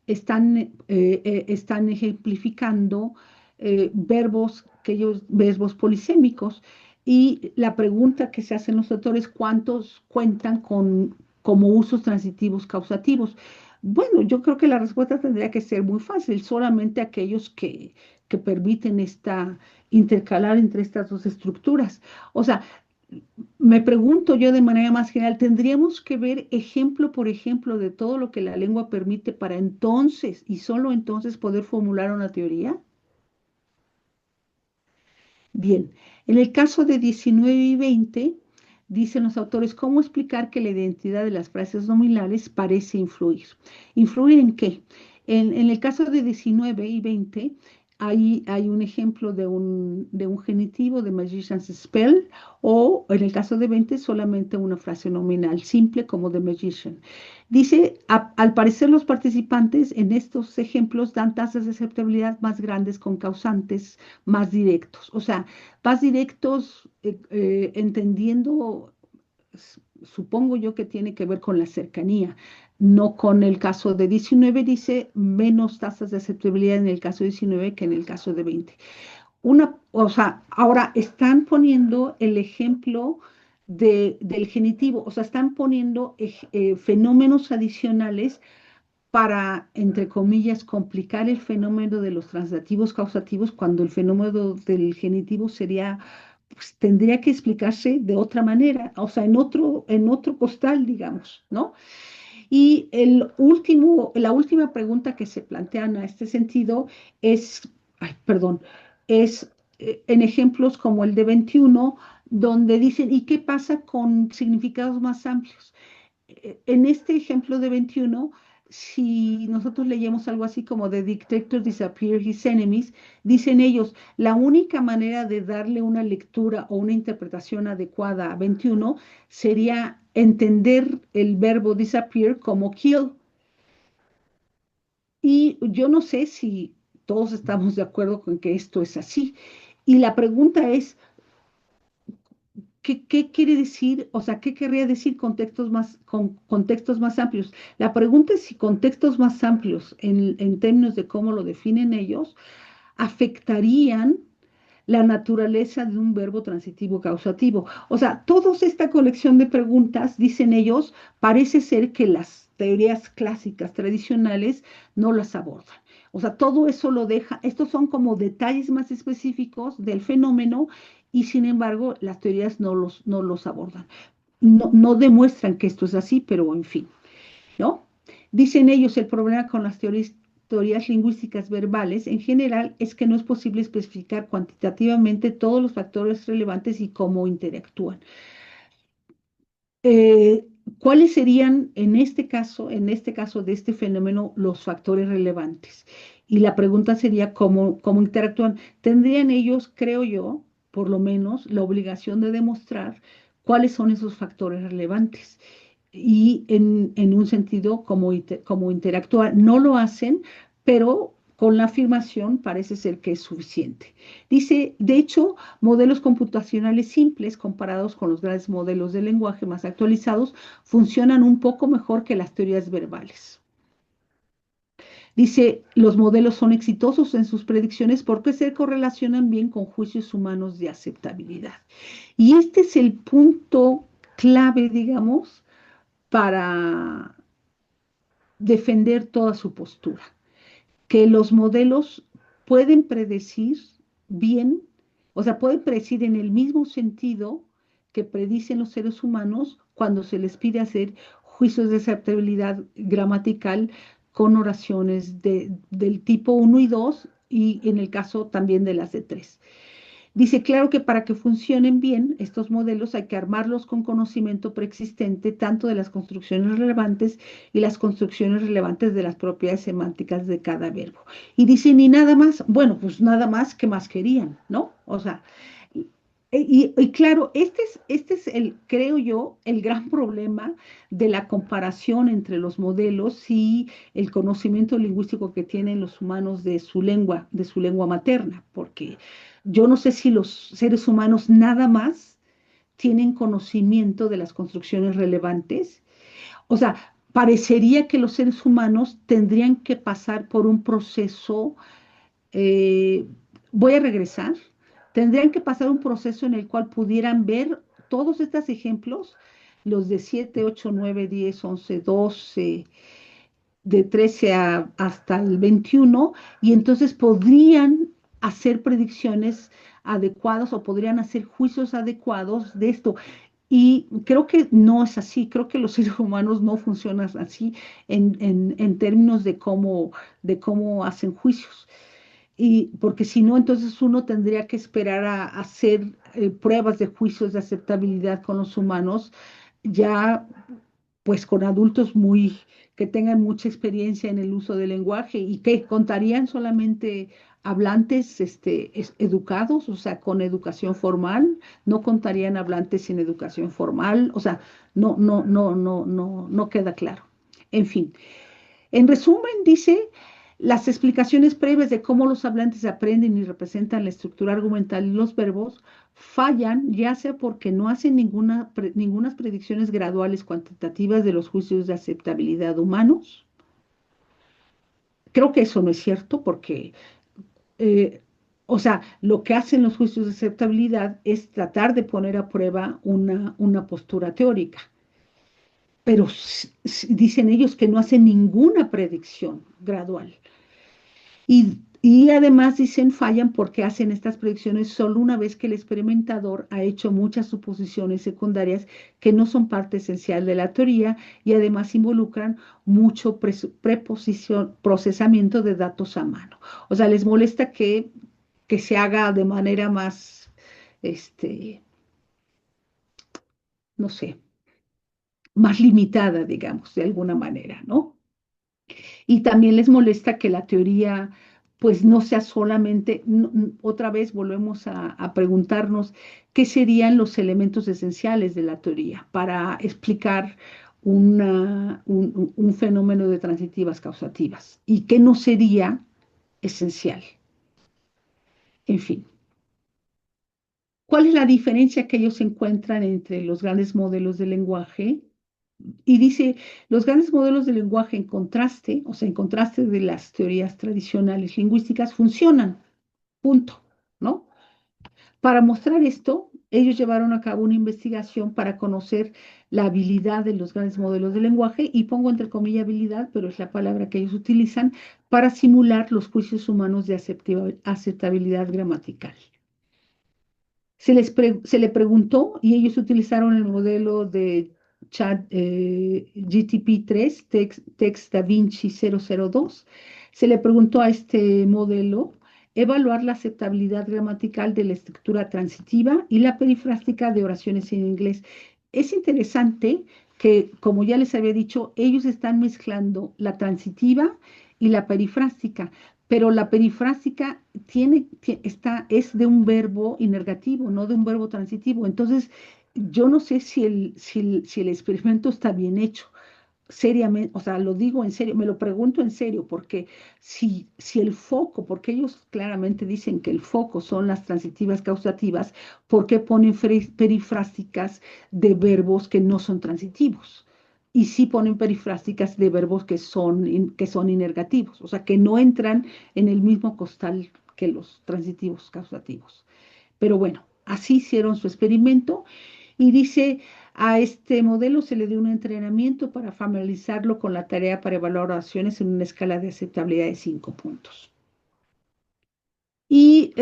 están ejemplificando verbos polisémicos. Y la pregunta que se hacen los autores, ¿cuántos cuentan como usos transitivos causativos? Bueno, yo creo que la respuesta tendría que ser muy fácil, solamente aquellos que permiten intercalar entre estas dos estructuras. O sea, me pregunto yo de manera más general, ¿tendríamos que ver ejemplo por ejemplo de todo lo que la lengua permite para entonces y solo entonces poder formular una teoría? Bien, en el caso de 19 y 20, Dicen los autores, ¿cómo explicar que la identidad de las frases nominales parece influir? ¿Influir en qué? En el caso de 19 y 20, hay un ejemplo de un genitivo de Magician's Spell, o en el caso de 20, solamente una frase nominal simple como The Magician. Dice, al parecer los participantes en estos ejemplos dan tasas de aceptabilidad más grandes con causantes más directos. O sea, más directos, entendiendo, supongo yo que tiene que ver con la cercanía, no con el caso de 19, dice menos tasas de aceptabilidad en el caso de 19 que en el caso de 20. O sea, ahora están poniendo el ejemplo del genitivo, o sea, están poniendo fenómenos adicionales para, entre comillas, complicar el fenómeno de los translativos causativos, cuando el fenómeno del genitivo sería, pues, tendría que explicarse de otra manera, o sea, en otro costal, digamos, ¿no? Y la última pregunta que se plantean a este sentido es, ay, perdón, es en ejemplos como el de 21, donde dicen, ¿y qué pasa con significados más amplios? En este ejemplo de 21, si nosotros leemos algo así como The Dictator Disappear His Enemies, dicen ellos, la única manera de darle una lectura o una interpretación adecuada a 21 sería entender el verbo disappear como kill. Y yo no sé si todos estamos de acuerdo con que esto es así. Y la pregunta es, ¿qué quiere decir? O sea, ¿qué querría decir con contextos más amplios? La pregunta es si contextos más amplios, en términos de cómo lo definen ellos, afectarían la naturaleza de un verbo transitivo causativo. O sea, toda esta colección de preguntas, dicen ellos, parece ser que las teorías clásicas tradicionales no las abordan. O sea, todo eso lo deja, estos son como detalles más específicos del fenómeno, y sin embargo las teorías no los abordan. No demuestran que esto es así, pero en fin, ¿no? Dicen ellos, el problema con las teorías lingüísticas verbales en general es que no es posible especificar cuantitativamente todos los factores relevantes y cómo interactúan. Eh, ¿Cuáles serían en este caso de este fenómeno, los factores relevantes? Y la pregunta sería cómo interactúan. Tendrían ellos, creo yo, por lo menos, la obligación de demostrar cuáles son esos factores relevantes y en un sentido cómo interactúan. No lo hacen, pero con la afirmación parece ser que es suficiente. Dice, de hecho, modelos computacionales simples comparados con los grandes modelos de lenguaje más actualizados funcionan un poco mejor que las teorías verbales. Dice, los modelos son exitosos en sus predicciones porque se correlacionan bien con juicios humanos de aceptabilidad. Y este es el punto clave, digamos, para defender toda su postura, que los modelos pueden predecir bien, o sea, pueden predecir en el mismo sentido que predicen los seres humanos cuando se les pide hacer juicios de aceptabilidad gramatical con oraciones del tipo 1 y 2, y en el caso también de las de 3. Dice, claro que para que funcionen bien estos modelos hay que armarlos con conocimiento preexistente tanto de las construcciones relevantes y las construcciones relevantes de las propiedades semánticas de cada verbo. Y dice, ni nada más, bueno, pues nada más, ¿qué más querían? ¿No? O sea, y claro, este es creo yo, el gran problema de la comparación entre los modelos y el conocimiento lingüístico que tienen los humanos de su lengua materna, porque yo no sé si los seres humanos nada más tienen conocimiento de las construcciones relevantes. O sea, parecería que los seres humanos tendrían que pasar por un proceso, eh, voy a regresar, tendrían que pasar un proceso en el cual pudieran ver todos estos ejemplos, los de 7, 8, 9, 10, 11, 12, de 13 hasta el 21, y entonces podrían hacer predicciones adecuadas o podrían hacer juicios adecuados de esto. Y creo que no es así, creo que los seres humanos no funcionan así en términos de cómo hacen juicios. y porque si no, entonces uno tendría que esperar a hacer pruebas de juicios de aceptabilidad con los humanos, ya pues con adultos muy que tengan mucha experiencia en el uso del lenguaje y que contarían solamente hablantes educados, o sea, con educación formal, no contarían hablantes sin educación formal, o sea, no queda claro. En fin. En resumen, dice, las explicaciones previas de cómo los hablantes aprenden y representan la estructura argumental y los verbos fallan, ya sea porque no hacen ninguna predicciones graduales cuantitativas de los juicios de aceptabilidad humanos. Creo que eso no es cierto porque, eh, o sea, lo que hacen los juicios de aceptabilidad es tratar de poner a prueba una postura teórica, pero dicen ellos que no hacen ninguna predicción gradual. Y además dicen fallan porque hacen estas predicciones solo una vez que el experimentador ha hecho muchas suposiciones secundarias que no son parte esencial de la teoría y además involucran mucho procesamiento de datos a mano. O sea, les molesta que se haga de manera más, este, no sé, más limitada, digamos, de alguna manera, ¿no? Y también les molesta que la teoría, pues no sea solamente, otra vez volvemos a preguntarnos qué serían los elementos esenciales de la teoría para explicar un fenómeno de transitivas causativas y qué no sería esencial. En fin, ¿cuál es la diferencia que ellos encuentran entre los grandes modelos de lenguaje? Y dice, los grandes modelos de lenguaje en contraste, o sea, en contraste de las teorías tradicionales lingüísticas, funcionan, punto, ¿no? Para mostrar esto, ellos llevaron a cabo una investigación para conocer la habilidad de los grandes modelos de lenguaje, y pongo entre comillas habilidad, pero es la palabra que ellos utilizan, para simular los juicios humanos de aceptabilidad gramatical. Se le preguntó y ellos utilizaron el modelo de chat GTP3, Text DaVinci 002. Se le preguntó a este modelo evaluar la aceptabilidad gramatical de la estructura transitiva y la perifrástica de oraciones en inglés. Es interesante que, como ya les había dicho, ellos están mezclando la transitiva y la perifrástica, pero la perifrásica es de un verbo inergativo, no de un verbo transitivo. Entonces, yo no sé si el experimento está bien hecho, seriamente, o sea, lo digo en serio, me lo pregunto en serio, porque si el foco, porque ellos claramente dicen que el foco son las transitivas causativas, ¿por qué ponen perifrásticas de verbos que no son transitivos? Y sí ponen perifrásticas de verbos que son inergativos, o sea, que no entran en el mismo costal que los transitivos causativos. Pero bueno, así hicieron su experimento y dice, a este modelo se le dio un entrenamiento para familiarizarlo con la tarea para evaluar oraciones en una escala de aceptabilidad de 5 puntos. Y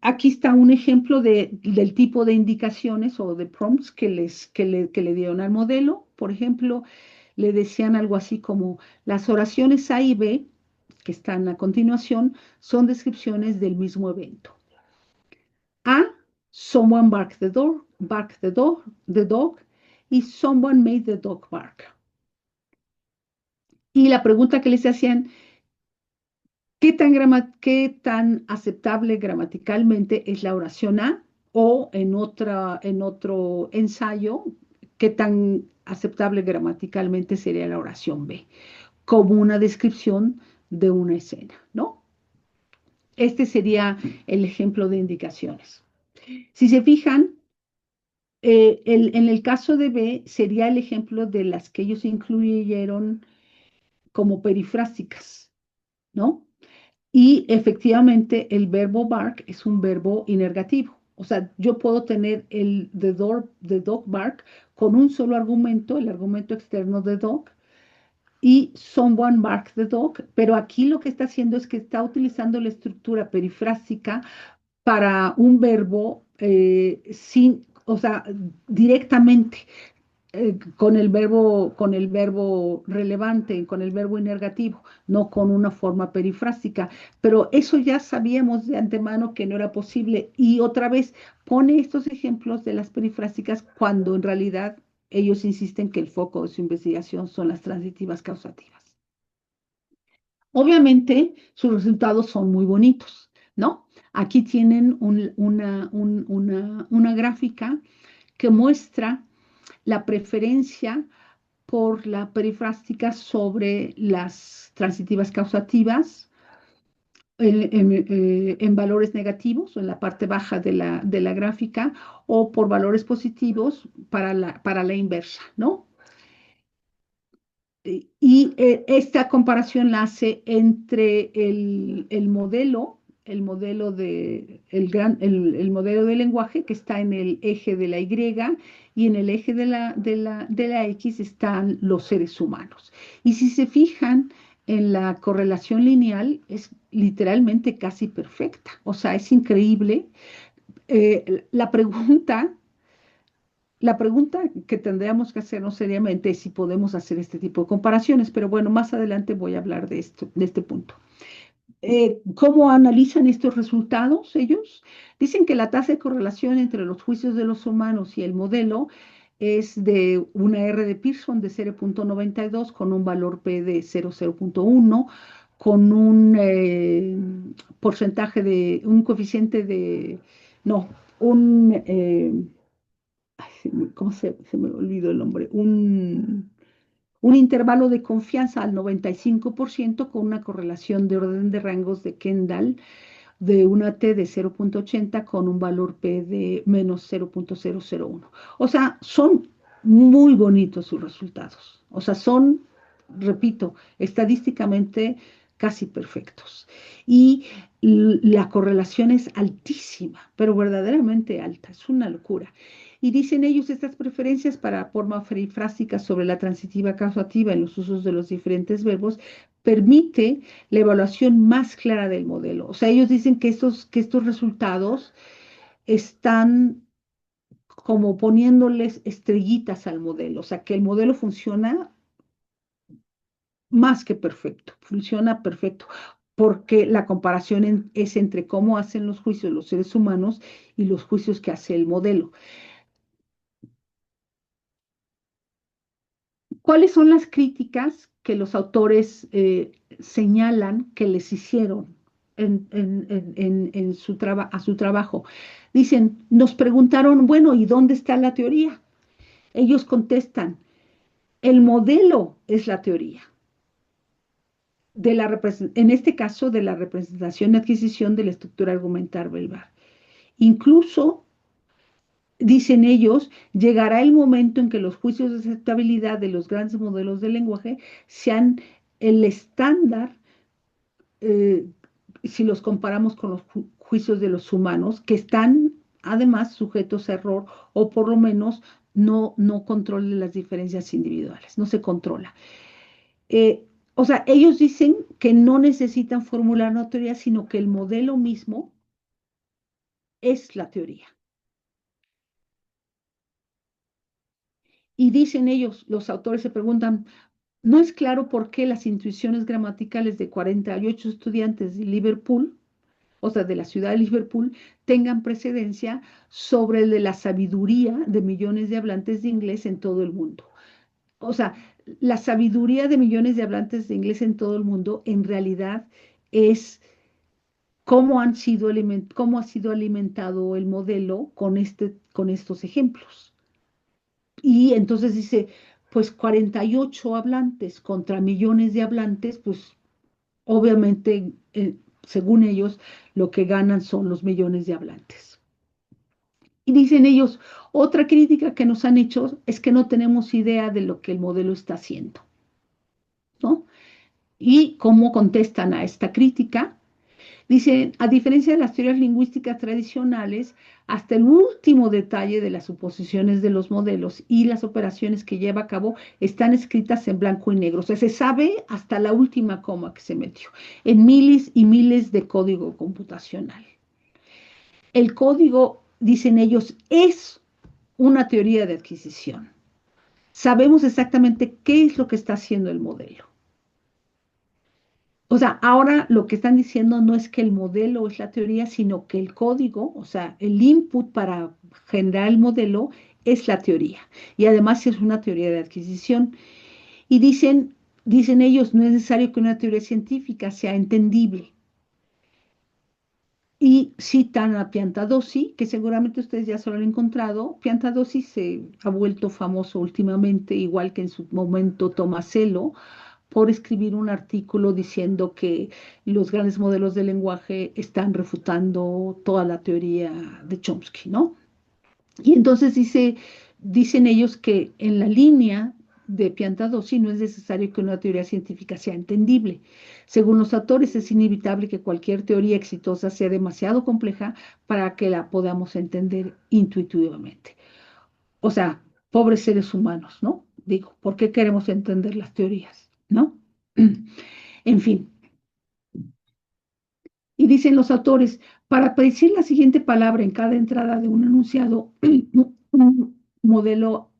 aquí está un ejemplo del tipo de indicaciones o de prompts que le dieron al modelo. Por ejemplo, le decían algo así como las oraciones A y B, que están a continuación, son descripciones del mismo evento. A, someone barked the dog, y someone made the dog bark. Y la pregunta que les hacían, ¿qué tan aceptable gramaticalmente es la oración A? O en otro ensayo, ¿qué tan aceptable gramaticalmente sería la oración B? Como una descripción de una escena, ¿no? Este sería el ejemplo de indicaciones. Si se fijan, en el caso de B sería el ejemplo de las que ellos incluyeron como perifrásticas, ¿no? Y efectivamente el verbo bark es un verbo inergativo. O sea, yo puedo tener the dog bark con un solo argumento, el argumento externo de dog, y someone barked the dog, pero aquí lo que está haciendo es que está utilizando la estructura perifrástica para un verbo sin, o sea, directamente. con el verbo relevante, con el verbo inergativo, no con una forma perifrástica. Pero eso ya sabíamos de antemano que no era posible. Y otra vez pone estos ejemplos de las perifrásticas cuando en realidad ellos insisten que el foco de su investigación son las transitivas causativas. Obviamente, sus resultados son muy bonitos, ¿no? Aquí tienen una gráfica que muestra la preferencia por la perifrástica sobre las transitivas causativas en valores negativos, en la parte baja de la gráfica, o por valores positivos para la inversa, ¿no? Y esta comparación la hace entre el modelo de lenguaje que está en el eje de la Y y en el eje de la X están los seres humanos. Y si se fijan en la correlación lineal, es literalmente casi perfecta. O sea, es increíble. La pregunta la pregunta que tendríamos que hacernos seriamente es si podemos hacer este tipo de comparaciones, pero bueno, más adelante voy a hablar de esto, de este punto. ¿Cómo analizan estos resultados ellos? Dicen que la tasa de correlación entre los juicios de los humanos y el modelo es de una R de Pearson de 0,92 con un valor P de 0,0.1, con un porcentaje un coeficiente no, un, ¿cómo se me olvidó el nombre? Un intervalo de confianza al 95% con una correlación de orden de rangos de Kendall de una T de 0,80 con un valor P de menos 0,001. O sea, son muy bonitos sus resultados. O sea, son, repito, estadísticamente casi perfectos. Y la correlación es altísima, pero verdaderamente alta, es una locura. Y dicen ellos estas preferencias para forma perifrástica sobre la transitiva causativa en los usos de los diferentes verbos permite la evaluación más clara del modelo. O sea, ellos dicen que estos resultados están como poniéndoles estrellitas al modelo, o sea, que el modelo funciona más que perfecto, funciona perfecto, porque la comparación es entre cómo hacen los juicios los seres humanos y los juicios que hace el modelo. ¿Cuáles son las críticas que los autores señalan que les hicieron a su trabajo? Dicen, nos preguntaron, bueno, ¿y dónde está la teoría? Ellos contestan, el modelo es la teoría. En este caso, de la representación y adquisición de la estructura argumental verbal. Incluso dicen ellos, llegará el momento en que los juicios de aceptabilidad de los grandes modelos del lenguaje sean el estándar, eh, si los comparamos con los juicios de los humanos, que están además sujetos a error o por lo menos no controlan las diferencias individuales, no se controla. O sea, ellos dicen que no necesitan formular una teoría, sino que el modelo mismo es la teoría. Y dicen ellos, los autores se preguntan, no es claro por qué las intuiciones gramaticales de 48 estudiantes de Liverpool, o sea, de la ciudad de Liverpool, tengan precedencia sobre el de la sabiduría de millones de hablantes de inglés en todo el mundo. O sea, la sabiduría de millones de hablantes de inglés en todo el mundo en realidad es cómo cómo ha sido alimentado el modelo con estos ejemplos. Y entonces dice, pues 48 hablantes contra millones de hablantes, pues obviamente, según ellos, lo que ganan son los millones de hablantes. Y dicen ellos, otra crítica que nos han hecho es que no tenemos idea de lo que el modelo está haciendo, ¿no? Y cómo contestan a esta crítica. Dice, a diferencia de las teorías lingüísticas tradicionales, hasta el último detalle de las suposiciones de los modelos y las operaciones que lleva a cabo están escritas en blanco y negro. O sea, se sabe hasta la última coma que se metió, en miles y miles de código computacional. El código, dicen ellos, es una teoría de adquisición. sabemos exactamente qué es lo que está haciendo el modelo. O sea, ahora lo que están diciendo no es que el modelo es la teoría, sino que el código, o sea, el input para generar el modelo es la teoría. Y además es una teoría de adquisición. Y dicen ellos, no es necesario que una teoría científica sea entendible. Y citan a Piantadossi, que seguramente ustedes ya se lo han encontrado. Piantadossi se ha vuelto famoso últimamente, igual que en su momento Tomasello, por escribir un artículo diciendo que los grandes modelos de lenguaje están refutando toda la teoría de Chomsky, ¿no? Y entonces dicen ellos que en la línea de Piantadossi no es necesario que una teoría científica sea entendible. Según los autores, es inevitable que cualquier teoría exitosa sea demasiado compleja para que la podamos entender intuitivamente. O sea, pobres seres humanos, ¿no? Digo, ¿por qué queremos entender las teorías? ¿No? En fin, y dicen los autores, para predecir la siguiente palabra en cada entrada de un enunciado, un modelo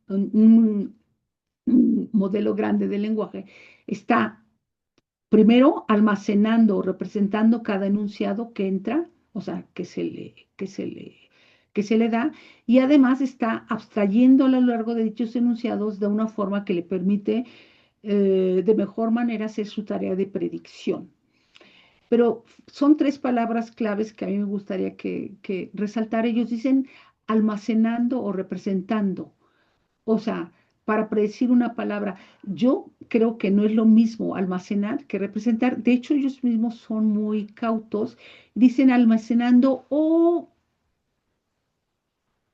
grande de lenguaje está primero almacenando o representando cada enunciado que entra, o sea, que se le da, y además está abstrayéndolo a lo largo de dichos enunciados de una forma que le permite de mejor manera hacer su tarea de predicción. Pero son tres palabras claves que a mí me gustaría que resaltar. Ellos dicen almacenando o representando. O sea, para predecir una palabra, yo creo que no es lo mismo almacenar que representar. De hecho, ellos mismos son muy cautos. Dicen almacenando o,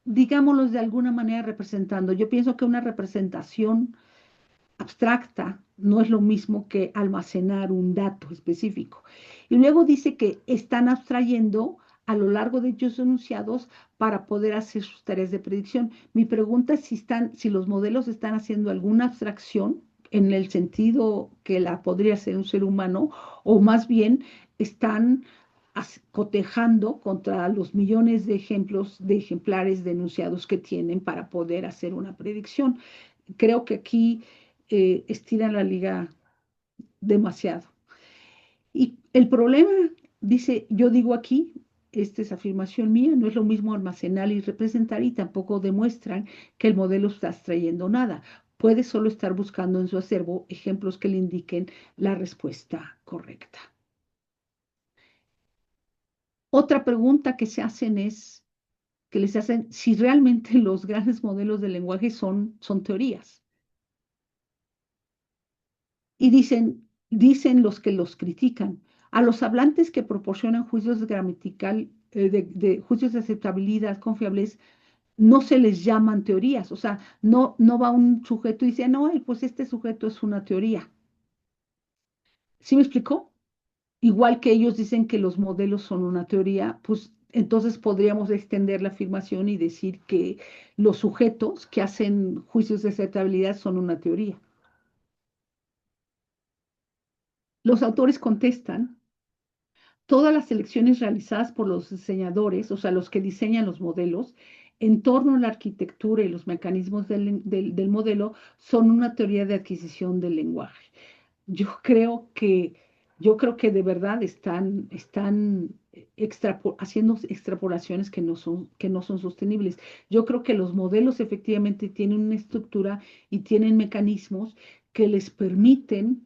digámoslos de alguna manera, representando. Yo pienso que una representación abstracta no es lo mismo que almacenar un dato específico. Y luego dice que están abstrayendo a lo largo de dichos enunciados para poder hacer sus tareas de predicción. Mi pregunta es si los modelos están haciendo alguna abstracción en el sentido que la podría hacer un ser humano, o más bien están cotejando contra los millones de ejemplares de enunciados que tienen para poder hacer una predicción. Creo que aquí estiran la liga demasiado. Y el problema, dice, yo digo aquí, esta es afirmación mía, no es lo mismo almacenar y representar, y tampoco demuestran que el modelo está extrayendo nada. Puede solo estar buscando en su acervo ejemplos que le indiquen la respuesta correcta. Otra pregunta que se hacen es, que les hacen, si realmente los grandes modelos de lenguaje son teorías. Y dicen los que los critican, a los hablantes que proporcionan juicios de juicios de aceptabilidad confiables, no se les llaman teorías. O sea, no va un sujeto y dice, no, pues este sujeto es una teoría. ¿Sí me explicó? Igual que ellos dicen que los modelos son una teoría, pues entonces podríamos extender la afirmación y decir que los sujetos que hacen juicios de aceptabilidad son una teoría. Los autores contestan, todas las selecciones realizadas por los diseñadores, o sea, los que diseñan los modelos, en torno a la arquitectura y los mecanismos del modelo, son una teoría de adquisición del lenguaje. Yo creo que, yo creo que de verdad están haciendo extrapolaciones que no son sostenibles. Yo creo que los modelos efectivamente tienen una estructura y tienen mecanismos que les permiten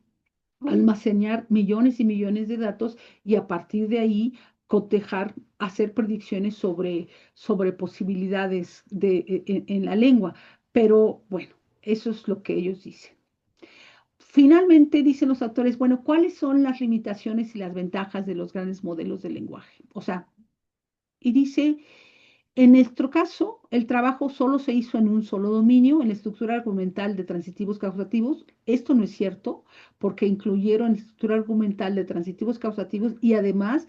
almacenar millones y millones de datos y a partir de ahí cotejar, hacer predicciones sobre posibilidades en la lengua. Pero bueno, eso es lo que ellos dicen. Finalmente, dicen los autores, bueno, ¿cuáles son las limitaciones y las ventajas de los grandes modelos de lenguaje? O sea, y dice, en nuestro caso, el trabajo solo se hizo en un solo dominio, en la estructura argumental de transitivos causativos. Esto no es cierto, porque incluyeron estructura argumental de transitivos causativos y además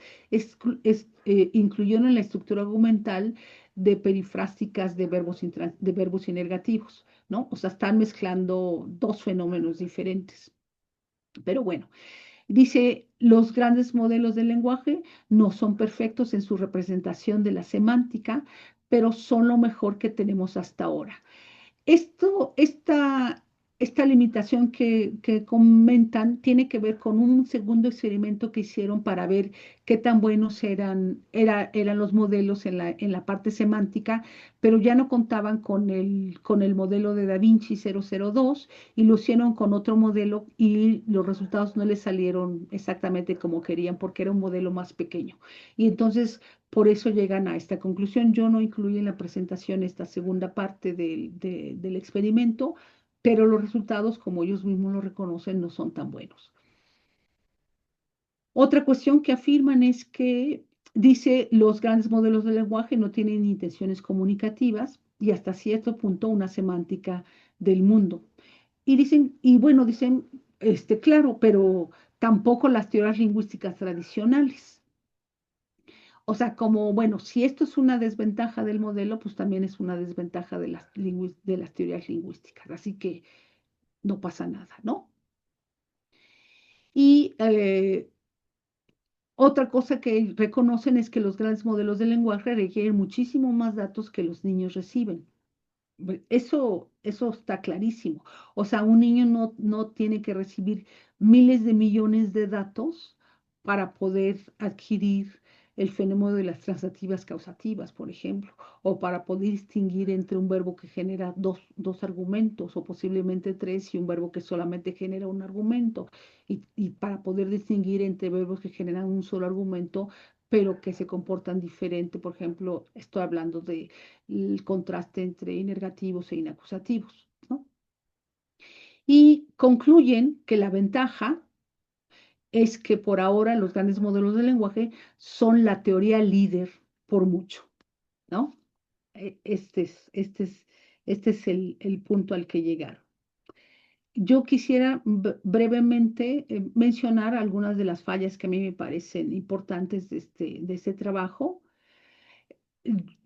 incluyeron en la estructura argumental de perifrásticas de verbos inergativos, ¿no? O sea, están mezclando dos fenómenos diferentes. Pero bueno, dice, los grandes modelos del lenguaje no son perfectos en su representación de la semántica, pero son lo mejor que tenemos hasta ahora. Esto, esta limitación que comentan tiene que ver con un segundo experimento que hicieron para ver qué tan buenos eran los modelos en la parte semántica, pero ya no contaban con el modelo de Da Vinci 002 y lo hicieron con otro modelo y los resultados no les salieron exactamente como querían porque era un modelo más pequeño. Y entonces por eso llegan a esta conclusión. Yo no incluí en la presentación esta segunda parte del experimento, pero los resultados, como ellos mismos lo reconocen, no son tan buenos. Otra cuestión que afirman es que, dice, los grandes modelos de lenguaje no tienen intenciones comunicativas y hasta cierto punto una semántica del mundo. Y dicen, y bueno, dicen, claro, pero tampoco las teorías lingüísticas tradicionales. O sea, como, bueno, si esto es una desventaja del modelo, pues también es una desventaja de las teorías lingüísticas. Así que no pasa nada, ¿no? Y otra cosa que reconocen es que los grandes modelos de lenguaje requieren muchísimo más datos que los niños reciben. Eso está clarísimo. O sea, un niño no tiene que recibir miles de millones de datos para poder adquirir el fenómeno de las transativas causativas, por ejemplo, o para poder distinguir entre un verbo que genera dos argumentos o posiblemente tres y un verbo que solamente genera un argumento, y para poder distinguir entre verbos que generan un solo argumento, pero que se comportan diferente. Por ejemplo, estoy hablando de el contraste entre inergativos e inacusativos, ¿no? Y concluyen que la ventaja es que por ahora los grandes modelos de lenguaje son la teoría líder por mucho, ¿no? Este es el punto al que llegaron. Yo quisiera brevemente mencionar algunas de las fallas que a mí me parecen importantes de este trabajo.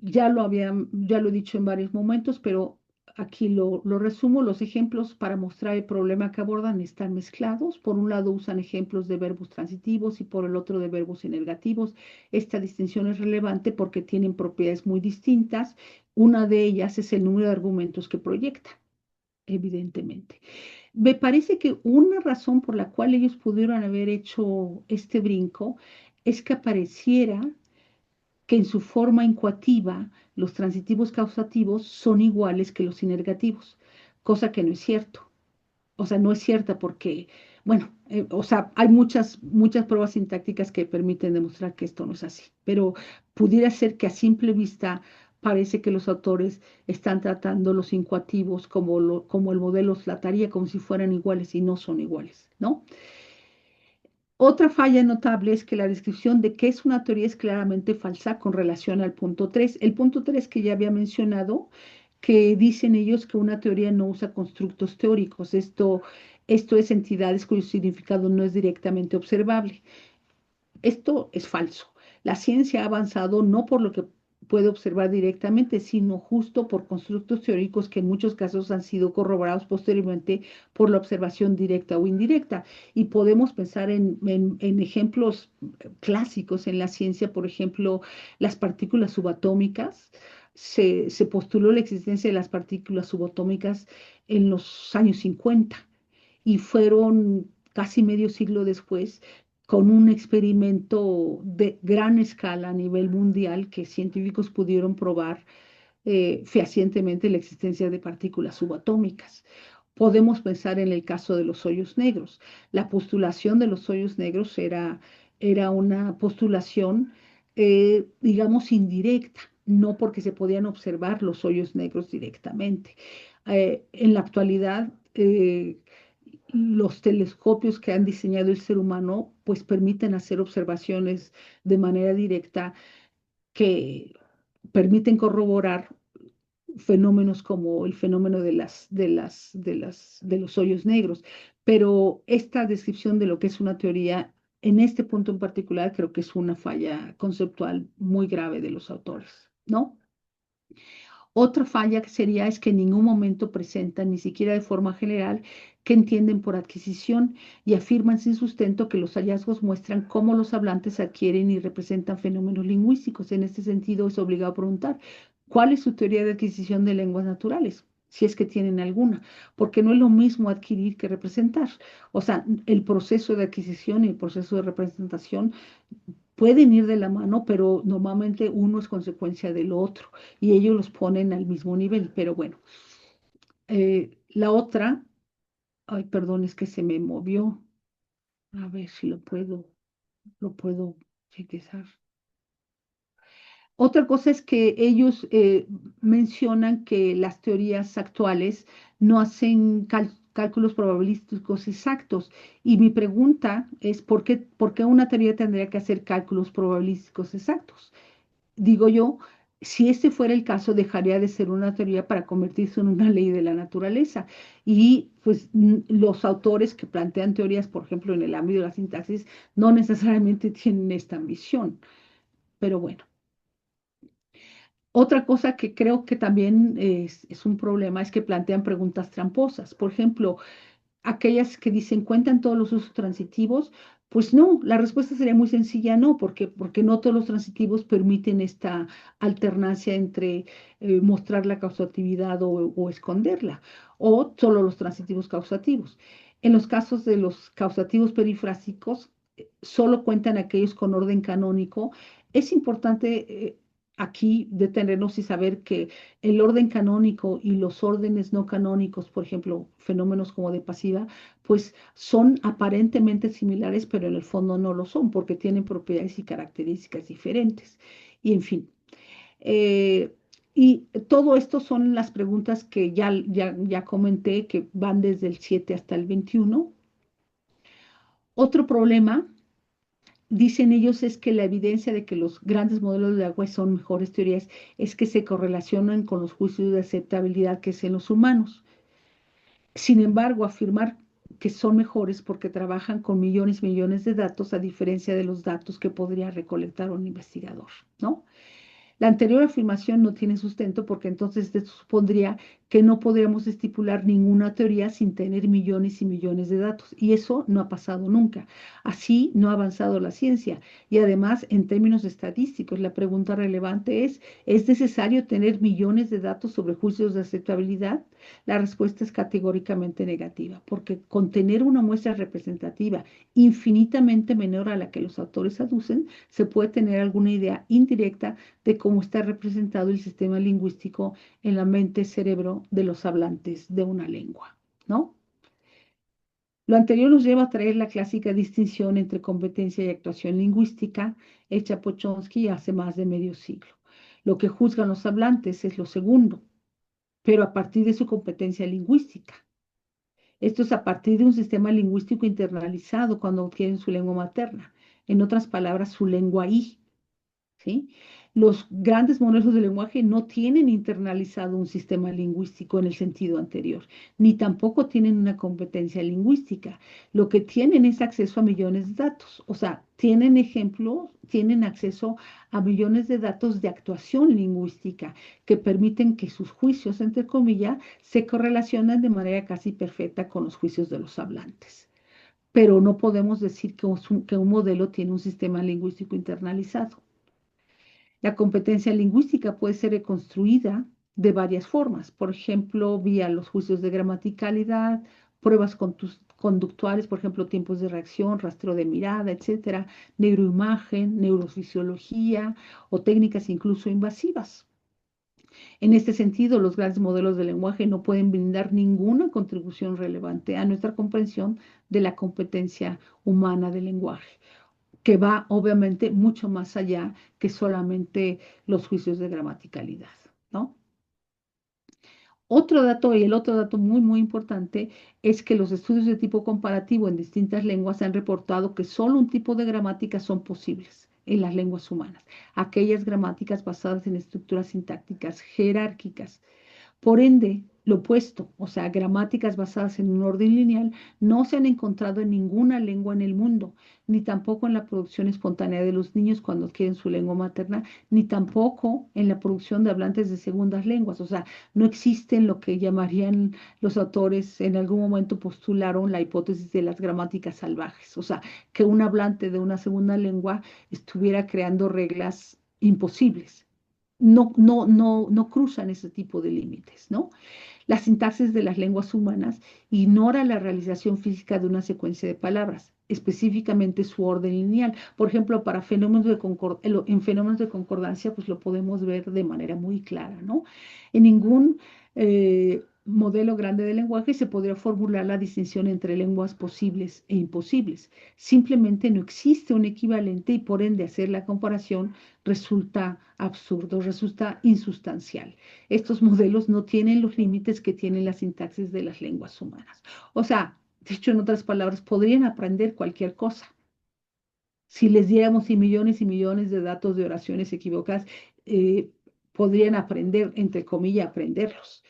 Ya lo he dicho en varios momentos, pero aquí lo resumo. Los ejemplos para mostrar el problema que abordan están mezclados. Por un lado usan ejemplos de verbos transitivos y por el otro de verbos inergativos. Esta distinción es relevante porque tienen propiedades muy distintas. Una de ellas es el número de argumentos que proyectan, evidentemente. Me parece que una razón por la cual ellos pudieron haber hecho este brinco es que apareciera que en su forma incoativa los transitivos causativos son iguales que los inergativos, cosa que no es cierto. O sea, no es cierta porque, bueno, o sea, hay muchas pruebas sintácticas que permiten demostrar que esto no es así, pero pudiera ser que a simple vista parece que los autores están tratando los incoativos como el modelo os trataría, como si fueran iguales y no son iguales, ¿no? Otra falla notable es que la descripción de qué es una teoría es claramente falsa con relación al punto 3. El punto 3 que ya había mencionado, que dicen ellos que una teoría no usa constructos teóricos. Esto es entidades cuyo significado no es directamente observable. Esto es falso. La ciencia ha avanzado no por lo que puede observar directamente, sino justo por constructos teóricos que en muchos casos han sido corroborados posteriormente por la observación directa o indirecta. Y podemos pensar en ejemplos clásicos en la ciencia, por ejemplo, las partículas subatómicas. Se postuló la existencia de las partículas subatómicas en los años 50 y fueron casi medio siglo después con un experimento de gran escala a nivel mundial que científicos pudieron probar fehacientemente la existencia de partículas subatómicas. Podemos pensar en el caso de los hoyos negros. La postulación de los hoyos negros era una postulación, digamos, indirecta, no porque se podían observar los hoyos negros directamente. En la actualidad, los telescopios que han diseñado el ser humano, pues permiten hacer observaciones de manera directa que permiten corroborar fenómenos como el fenómeno de los hoyos negros. Pero esta descripción de lo que es una teoría, en este punto en particular, creo que es una falla conceptual muy grave de los autores, ¿no? Otra falla que sería es que en ningún momento presentan, ni siquiera de forma general, que entienden por adquisición y afirman sin sustento que los hallazgos muestran cómo los hablantes adquieren y representan fenómenos lingüísticos. En este sentido, es obligado a preguntar, ¿cuál es su teoría de adquisición de lenguas naturales? si es que tienen alguna, porque no es lo mismo adquirir que representar. O sea, el proceso de adquisición y el proceso de representación pueden ir de la mano, pero normalmente uno es consecuencia del otro y ellos los ponen al mismo nivel. Pero bueno, la otra, ay, perdón, es que se me movió. A ver si lo puedo regresar. Otra cosa es que ellos mencionan que las teorías actuales no hacen cálculos probabilísticos exactos. Y mi pregunta es, ¿por qué una teoría tendría que hacer cálculos probabilísticos exactos? Digo yo, si este fuera el caso, dejaría de ser una teoría para convertirse en una ley de la naturaleza. Y pues los autores que plantean teorías, por ejemplo, en el ámbito de la sintaxis, no necesariamente tienen esta ambición. Pero bueno. Otra cosa que creo que también es un problema es que plantean preguntas tramposas. Por ejemplo, aquellas que dicen, ¿cuentan todos los usos transitivos? Pues no, la respuesta sería muy sencilla, no, porque no todos los transitivos permiten esta alternancia entre mostrar la causatividad o esconderla, o solo los transitivos causativos. En los casos de los causativos perifrásicos, solo cuentan aquellos con orden canónico. Es importante aquí detenernos y saber que el orden canónico y los órdenes no canónicos, por ejemplo, fenómenos como de pasiva, pues son aparentemente similares, pero en el fondo no lo son, porque tienen propiedades y características diferentes. Y en fin, eh, y todo esto son las preguntas que ya comenté, que van desde el 7 hasta el 21. Otro problema, dicen ellos, es que la evidencia de que los grandes modelos de agua son mejores teorías es que se correlacionan con los juicios de aceptabilidad que hacen los humanos. Sin embargo, afirmar que son mejores porque trabajan con millones y millones de datos, a diferencia de los datos que podría recolectar un investigador, ¿no? La anterior afirmación no tiene sustento porque entonces esto supondría que no podríamos estipular ninguna teoría sin tener millones y millones de datos. Y eso no ha pasado nunca. Así no ha avanzado la ciencia. Y además, en términos estadísticos, la pregunta relevante ¿es necesario tener millones de datos sobre juicios de aceptabilidad? La respuesta es categóricamente negativa, porque con tener una muestra representativa infinitamente menor a la que los autores aducen, se puede tener alguna idea indirecta de cómo está representado el sistema lingüístico en la mente-cerebro de los hablantes de una lengua, ¿no? Lo anterior nos lleva a traer la clásica distinción entre competencia y actuación lingüística, hecha por Chomsky hace más de medio siglo. Lo que juzgan los hablantes es lo segundo, pero a partir de su competencia lingüística. Esto es a partir de un sistema lingüístico internalizado cuando adquieren su lengua materna. En otras palabras, su lengua I. ¿Sí? Los grandes modelos de lenguaje no tienen internalizado un sistema lingüístico en el sentido anterior, ni tampoco tienen una competencia lingüística. Lo que tienen es acceso a millones de datos, o sea, tienen ejemplos, tienen acceso a millones de datos de actuación lingüística que permiten que sus juicios, entre comillas, se correlacionen de manera casi perfecta con los juicios de los hablantes. Pero no podemos decir que un modelo tiene un sistema lingüístico internalizado. La competencia lingüística puede ser reconstruida de varias formas, por ejemplo, vía los juicios de gramaticalidad, pruebas conductuales, por ejemplo, tiempos de reacción, rastreo de mirada, etcétera, neuroimagen, neurofisiología o técnicas incluso invasivas. En este sentido, los grandes modelos de lenguaje no pueden brindar ninguna contribución relevante a nuestra comprensión de la competencia humana del lenguaje, que va obviamente mucho más allá que solamente los juicios de gramaticalidad, ¿no? Otro dato, y el otro dato muy, muy importante, es que los estudios de tipo comparativo en distintas lenguas han reportado que solo un tipo de gramática son posibles en las lenguas humanas, aquellas gramáticas basadas en estructuras sintácticas jerárquicas. Por ende, lo opuesto, o sea, gramáticas basadas en un orden lineal, no se han encontrado en ninguna lengua en el mundo, ni tampoco en la producción espontánea de los niños cuando adquieren su lengua materna, ni tampoco en la producción de hablantes de segundas lenguas. O sea, no existen lo que llamarían los autores, en algún momento postularon la hipótesis de las gramáticas salvajes, o sea, que un hablante de una segunda lengua estuviera creando reglas imposibles. No cruzan ese tipo de límites, ¿no? La sintaxis de las lenguas humanas ignora la realización física de una secuencia de palabras, específicamente su orden lineal. Por ejemplo, para fenómenos de en fenómenos de concordancia, pues lo podemos ver de manera muy clara, ¿no? En ningún modelo grande de lenguaje se podría formular la distinción entre lenguas posibles e imposibles. Simplemente no existe un equivalente y por ende hacer la comparación resulta absurdo, resulta insustancial. Estos modelos no tienen los límites que tienen la sintaxis de las lenguas humanas. O sea, dicho en otras palabras, podrían aprender cualquier cosa. Si les diéramos y millones de datos de oraciones equivocadas, podrían aprender, entre comillas, aprenderlos.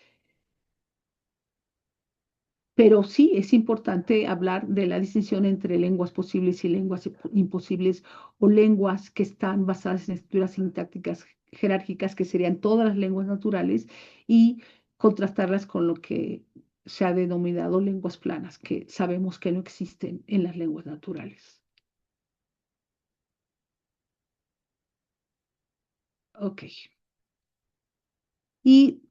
Pero sí es importante hablar de la distinción entre lenguas posibles y lenguas imposibles o lenguas que están basadas en estructuras sintácticas jerárquicas, que serían todas las lenguas naturales, y contrastarlas con lo que se ha denominado lenguas planas, que sabemos que no existen en las lenguas naturales. Ok. Y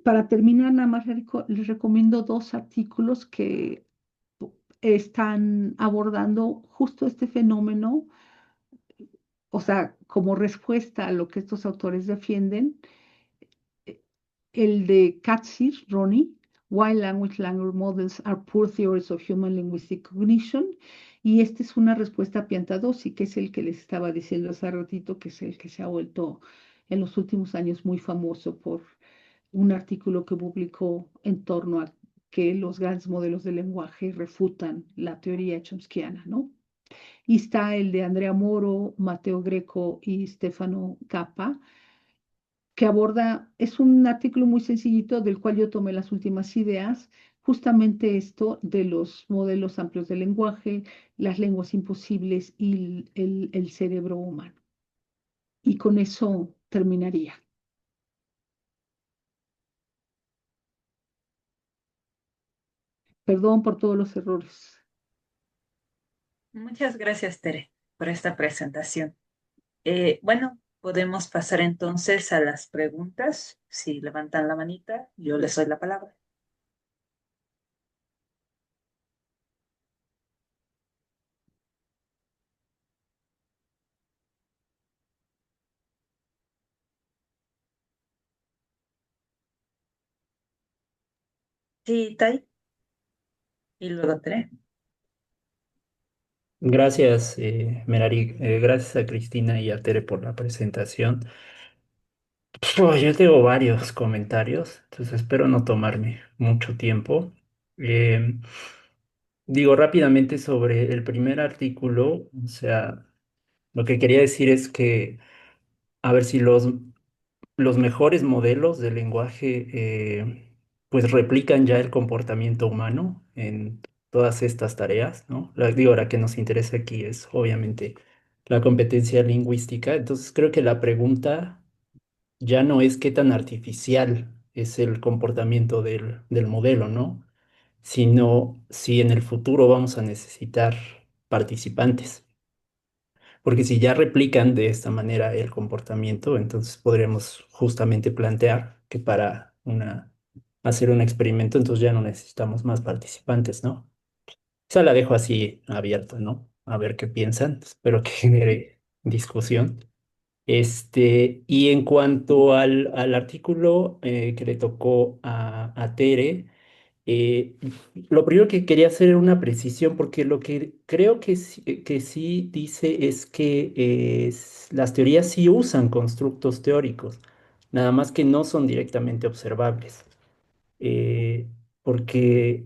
para terminar, nada más les recomiendo dos artículos que están abordando justo este fenómeno, o sea, como respuesta a lo que estos autores defienden. eh, El de Katzir, Ronnie, Why Language Models Are Poor Theories of Human Linguistic Cognition, y esta es una respuesta a Piantadosi, que es el que les estaba diciendo hace ratito, que es el que se ha vuelto en los últimos años muy famoso por un artículo que publicó en torno a que los grandes modelos de lenguaje refutan la teoría chomskiana, ¿no? Y está el de Andrea Moro, Mateo Greco y Stefano Capa, que aborda, es un artículo muy sencillito del cual yo tomé las últimas ideas, justamente esto de los modelos amplios de lenguaje, las lenguas imposibles y el cerebro humano. Y con eso terminaría. Perdón por todos los errores. Muchas gracias, Tere, por esta presentación. Bueno, podemos pasar entonces a las preguntas. Si levantan la manita, yo les doy la palabra. Sí, Tai, y luego Tere. Gracias, Merari. Gracias a Cristina y a Tere por la presentación. Yo tengo varios comentarios, entonces espero no tomarme mucho tiempo. Eh, Digo rápidamente sobre el primer artículo, o sea, lo que quería decir es que, a ver si los mejores modelos de lenguaje pues replican ya el comportamiento humano en todas estas tareas, ¿no? Digo, la que nos interesa aquí es obviamente la competencia lingüística. Entonces creo que la pregunta ya no es qué tan artificial es el comportamiento del modelo, ¿no? Sino si en el futuro vamos a necesitar participantes. Porque si ya replican de esta manera el comportamiento, entonces podríamos justamente plantear que para hacer un experimento, entonces ya no necesitamos más participantes, ¿no? O sea, la dejo así abierta, ¿no? A ver qué piensan. Espero que genere discusión. Y en cuanto al artículo que le tocó a Tere, eh, lo primero que quería hacer era una precisión, porque lo que creo que sí dice es que las teorías sí usan constructos teóricos, nada más que no son directamente observables. Eh, Porque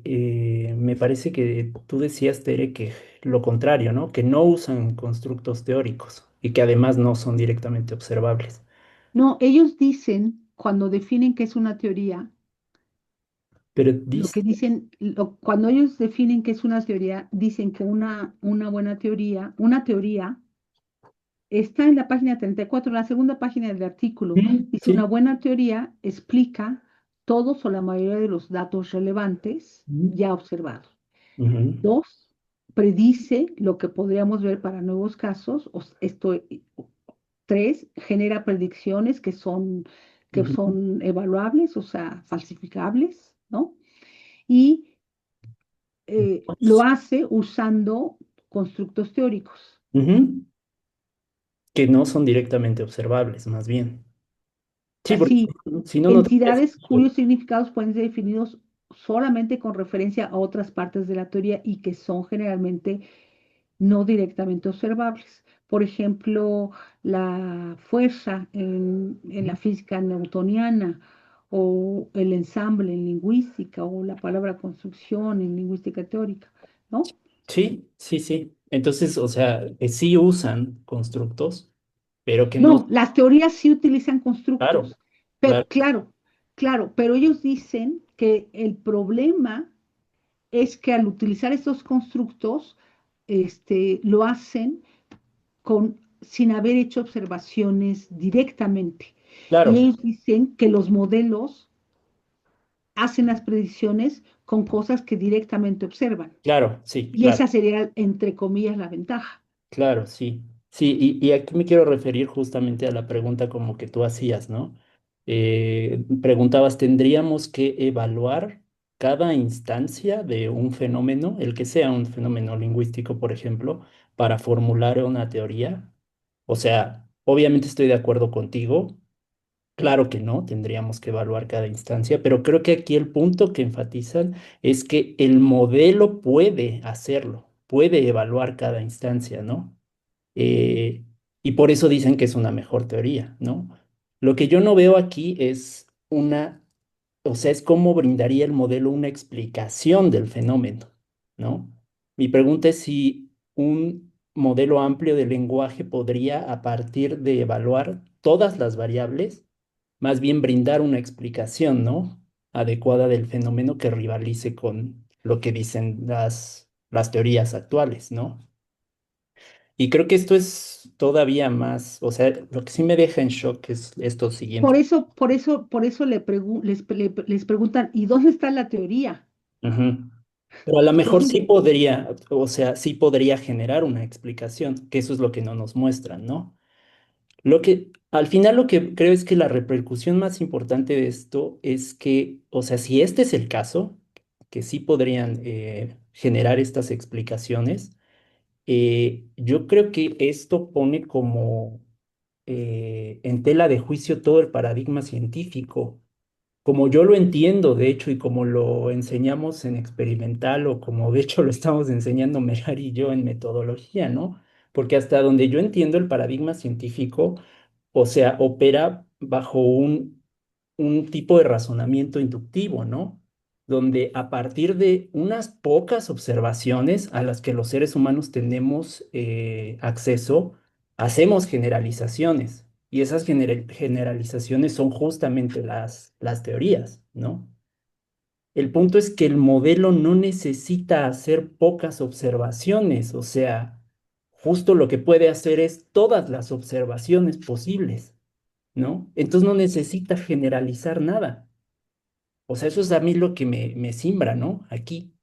me parece que tú decías, Tere, que lo contrario, ¿no? Que no usan constructos teóricos y que además no son directamente observables. No, ellos dicen, cuando definen qué es una teoría, Pero lo dice, que dicen, cuando ellos definen qué es una teoría, dicen que una buena teoría, una teoría, está en la página 34, la segunda página del artículo. Dice, una sí. buena teoría explica todos o la mayoría de los datos relevantes Ujú, ya observados. ujú, Dos, predice lo que podríamos ver para nuevos casos. Tres, genera predicciones que son que Ujú. son evaluables, o sea, falsificables, ¿no? Y lo hace usando constructos teóricos. Ujú. Que no son directamente observables, más bien. Sí, porque Así, si no, no tendría entidades sentido. cuyos significados pueden ser definidos solamente con referencia a otras partes de la teoría y que son generalmente no directamente observables. Por ejemplo, la fuerza en la física newtoniana o el ensamble en lingüística o la palabra construcción en lingüística teórica, ¿no? Sí, sí, sí. Entonces, o sea, que sí usan constructos, pero que no, No, las teorías sí utilizan claro, constructos, pero claro, claro, claro, pero ellos dicen que el problema es que al utilizar estos constructos, lo hacen sin haber hecho observaciones directamente. Y claro, ellos dicen que los modelos hacen las predicciones con cosas que directamente observan. claro, sí, Y claro. esa sería, entre comillas, la ventaja. Claro, sí. Sí, y aquí me quiero referir justamente a la pregunta como que tú hacías, ¿no? Preguntabas, ¿tendríamos que evaluar cada instancia de un fenómeno, el que sea un fenómeno lingüístico, por ejemplo, para formular una teoría? O sea, obviamente estoy de acuerdo contigo. Claro que no, tendríamos que evaluar cada instancia, pero creo que aquí el punto que enfatizan es que el modelo puede hacerlo, puede evaluar cada instancia, ¿no? eh, y por eso dicen que es una mejor teoría, ¿no? Lo que yo no veo aquí es o sea, es cómo brindaría el modelo una explicación del fenómeno, ¿no? Mi pregunta es si un modelo amplio de lenguaje podría, a partir de evaluar todas las variables, más bien brindar una explicación, ¿no? Adecuada del fenómeno que rivalice con lo que dicen las teorías actuales, ¿no? Y creo que esto es todavía más, o sea, lo que sí me deja en shock es esto siguiente. Por eso les preguntan, ¿y dónde está la teoría? Ujú. Pero a lo mejor Entonces, sí podría, o sea, sí podría generar una explicación, que eso es lo que no nos muestran, ¿no? Al final lo que creo es que la repercusión más importante de esto es que, o sea, si este es el caso, que sí podrían generar estas explicaciones, yo creo que esto pone como en tela de juicio todo el paradigma científico, como yo lo entiendo, de hecho, y como lo enseñamos en experimental, o como de hecho lo estamos enseñando Merari y yo en metodología, ¿no? Porque hasta donde yo entiendo el paradigma científico, o sea, opera bajo un tipo de razonamiento inductivo, ¿no? Donde a partir de unas pocas observaciones a las que los seres humanos tenemos acceso, hacemos generalizaciones. Y esas generalizaciones son justamente las teorías, ¿no? El punto es que el modelo no necesita hacer pocas observaciones, o sea, justo lo que puede hacer es todas las observaciones posibles, ¿no? Entonces no necesita generalizar nada. O sea, eso es a mí lo que me simbra, ¿no? Aquí,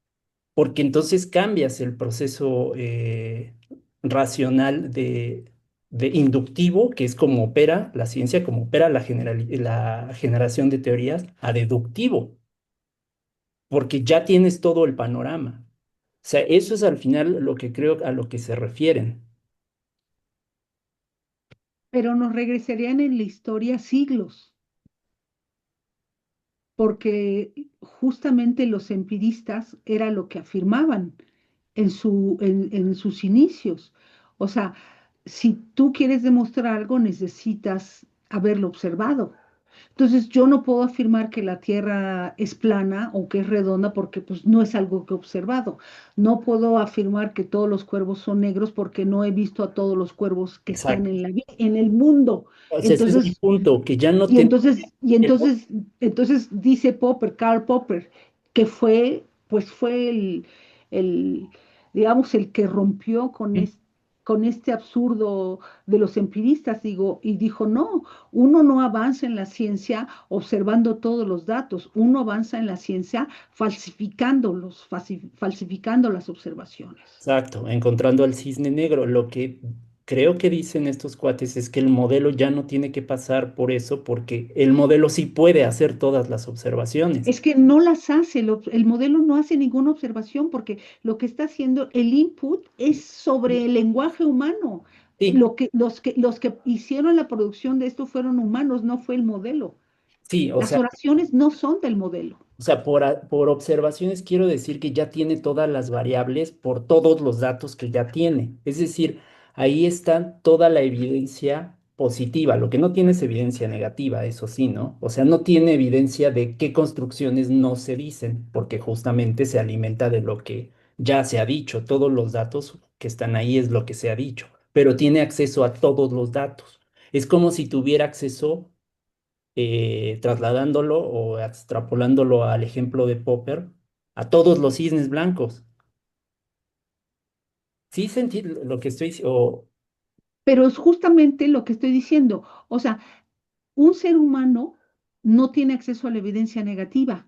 porque entonces cambias el proceso racional de inductivo, que es como opera la ciencia, como opera la generación de teorías, a deductivo, porque ya tienes todo el panorama. O sea, eso es al final lo que creo a lo que se refieren. pero nos regresarían en la historia siglos, porque justamente los empiristas era lo que afirmaban en sus inicios. O sea, si tú quieres demostrar algo, necesitas haberlo observado. Entonces, yo no puedo afirmar que la Tierra es plana o que es redonda porque pues, no es algo que he observado. No puedo afirmar que todos los cuervos son negros porque no he visto a todos los cuervos que están Exacto. en el mundo. O sea, ese es mi Entonces, punto, que ya no y tenemos entonces, y entonces, entonces dice Karl Popper, que fue el, digamos, el que rompió con este absurdo de los empiristas, digo, y dijo, no, uno no avanza en la ciencia observando todos los datos, uno avanza en la ciencia falsificando las observaciones. Exacto, encontrando al cisne negro. Lo que creo que dicen estos cuates es que el modelo ya no tiene que pasar por eso porque el modelo sí puede hacer todas las observaciones. Es que no las hace, el modelo no hace ninguna observación porque lo que está haciendo el input es sobre el lenguaje humano. Sí, Los que hicieron la producción de esto fueron humanos, no fue el modelo. sí, o Las sea, oraciones no son del modelo. por observaciones quiero decir que ya tiene todas las variables por todos los datos que ya tiene. Es decir, ahí está toda la evidencia positiva. Lo que no tiene es evidencia negativa, eso sí, ¿no? O sea, no tiene evidencia de qué construcciones no se dicen, porque justamente se alimenta de lo que ya se ha dicho. Todos los datos que están ahí es lo que se ha dicho, pero tiene acceso a todos los datos. Es como si tuviera acceso trasladándolo o extrapolándolo al ejemplo de Popper, a todos los cisnes blancos. Sí sentí lo que estoy diciendo. Pero es justamente lo que estoy diciendo. O sea, un ser humano no tiene acceso a la evidencia negativa,